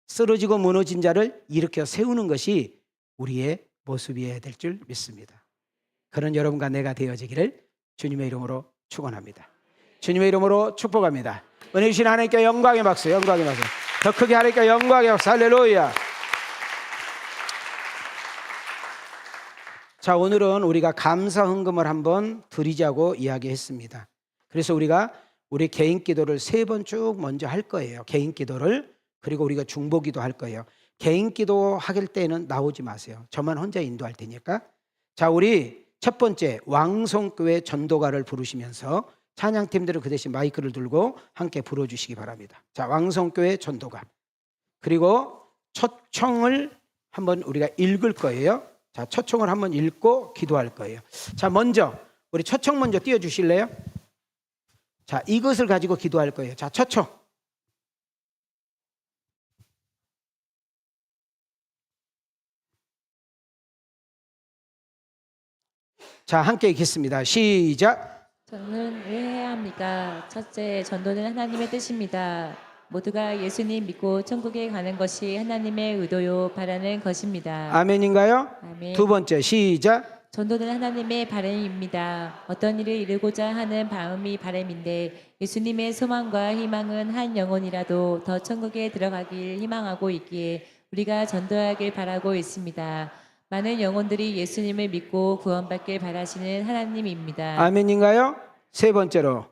쓰러지고 무너진 자를 일으켜 세우는 것이 우리의 모습이어야 될 줄 믿습니다. 그런 여러분과 내가 되어지기를 주님의 이름으로 축원합니다. 주님의 이름으로 축복합니다. 은혜 주신 하나님께 영광의 박수, 영광의 박수. 더 크게 하나님께 영광의 박수. 할렐루야. 자, 오늘은 우리가 감사 헌금을 한번 드리자고 이야기했습니다. 그래서 우리가 우리 개인 기도를 3번 쭉 먼저 할 거예요. 개인 기도를. 그리고 우리가 중보기도 할 거예요. 개인 기도 하길 때는 나오지 마세요. 저만 혼자 인도할 테니까. 자, 우리 첫 번째 왕성교회 전도가를 부르시면서 찬양팀들은 그 대신 마이크를 들고 함께 불러주시기 바랍니다. 자, 왕성교회 전도가. 그리고 초청을 한번 우리가 읽을 거예요. 자, 초청을 한번 읽고 기도할 거예요. 자, 먼저 우리 초청 먼저 띄워주실래요? 자, 이것을 가지고 기도할 거예요. 자, 초청. 자, 함께 읽겠습니다. 시작. 저는 왜 해야 합니까? 첫째, 전도는 하나님의 뜻입니다. 모두가 예수님 믿고 천국에 가는 것이 하나님의 의도요 바라는 것입니다. 아멘인가요? 아멘. 두 번째 시작. 전도는 하나님의 바람입니다. 어떤 일을 이루고자 하는 마음이 바람인데 예수님의 소망과 희망은 한 영혼이라도 더 천국에 들어가길 희망하고 있기에 우리가 전도하길 바라고 있습니다. 많은 영혼들이 예수님을 믿고 구원받길 바라시는 하나님입니다. 아멘인가요? 세 번째로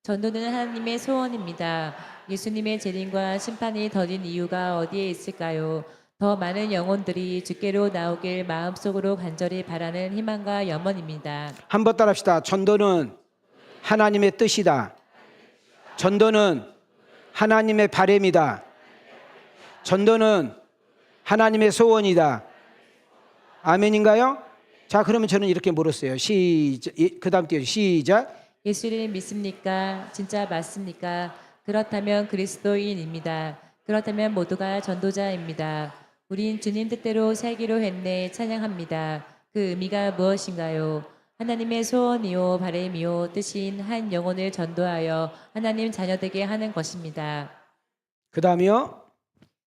전도는 하나님의 소원입니다. 예수님의 재림과 심판이 더딘 이유가 어디에 있을까요? 더 많은 영혼들이 주께로 나오길 마음속으로 간절히 바라는 희망과 염원입니다. 한번 따라합시다. 전도는 하나님의 뜻이다. 전도는 하나님의 바람이다. 전도는 하나님의 소원이다. 아멘인가요? 자, 그러면 저는 이렇게 물었어요. 그 다음 띄워주세요. 시작. 예수를 믿습니까? 진짜 맞습니까? 그렇다면 그리스도인입니다. 그렇다면 모두가 전도자입니다. 우린 주님 뜻대로 살기로 했네 찬양합니다. 그 의미가 무엇인가요? 하나님의 소원이요 바람이요 뜻인 한 영혼을 전도하여 하나님 자녀되게 하는 것입니다. 그 다음이요.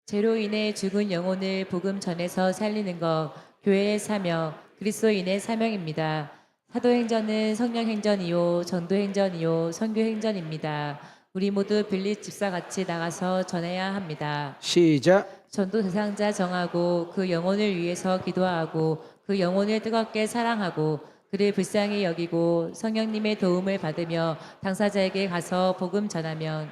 죄로 인해 죽은 영혼을 복음 전해서 살리는 것, 교회의 사명, 그리스도인의 사명입니다. 사도행전은 성령행전이요 전도행전이요 선교행전입니다. 우리 모두 빌립 집사같이 나가서 전해야 합니다. 시작. 전도 대상자 정하고 그 영혼을 위해서 기도하고 그 영혼을 뜨겁게 사랑하고 그를 불쌍히 여기고 성령님의 도움을 받으며 당사자에게 가서 복음 전하면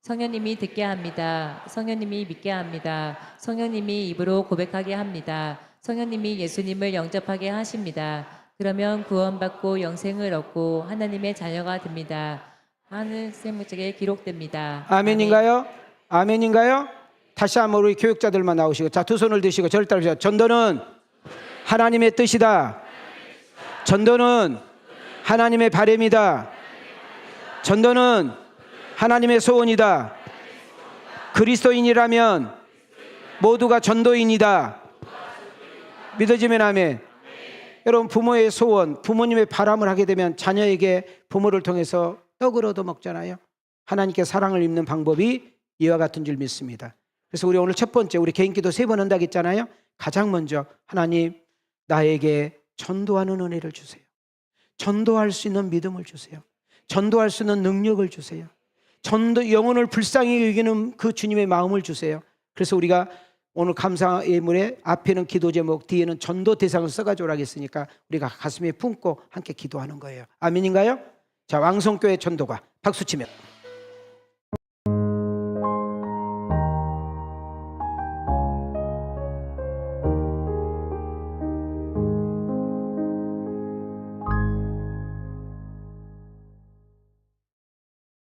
성령님이 듣게 합니다. 성령님이 믿게 합니다. 성령님이 입으로 고백하게 합니다. 성령님이 예수님을 영접하게 하십니다. 그러면 구원받고 영생을 얻고 하나님의 자녀가 됩니다. 하늘 생물책에 기록됩니다. 아멘인가요? 아멘인가요? 다시 한번 우리 교육자들만 나오시고, 자, 두 손을 드시고 저를 따르세요. 전도는 하나님의 뜻이다. 전도는 하나님의 바람이다. 전도는 하나님의 소원이다. 그리스도인이라면 모두가 전도인이다. 믿어지면 아멘. 여러분, 부모의 소원, 부모님의 바람을 하게 되면 자녀에게 부모를 통해서 떡을 얻어 먹잖아요. 하나님께 사랑을 입는 방법이 이와 같은 줄 믿습니다. 그래서 우리 오늘 첫 번째, 우리 개인 기도 3번 한다고 했잖아요. 가장 먼저 하나님, 나에게 전도하는 은혜를 주세요. 전도할 수 있는 믿음을 주세요. 전도할 수 있는 능력을 주세요. 전도, 영혼을 불쌍히 여기는 그 주님의 마음을 주세요. 그래서 우리가 오늘 감사 예물의 앞에는 기도 제목, 뒤에는 전도 대상을 써가지고 하겠으니까 우리가 가슴에 품고 함께 기도하는 거예요. 아멘인가요? 자, 왕성교회 전도가 박수 치면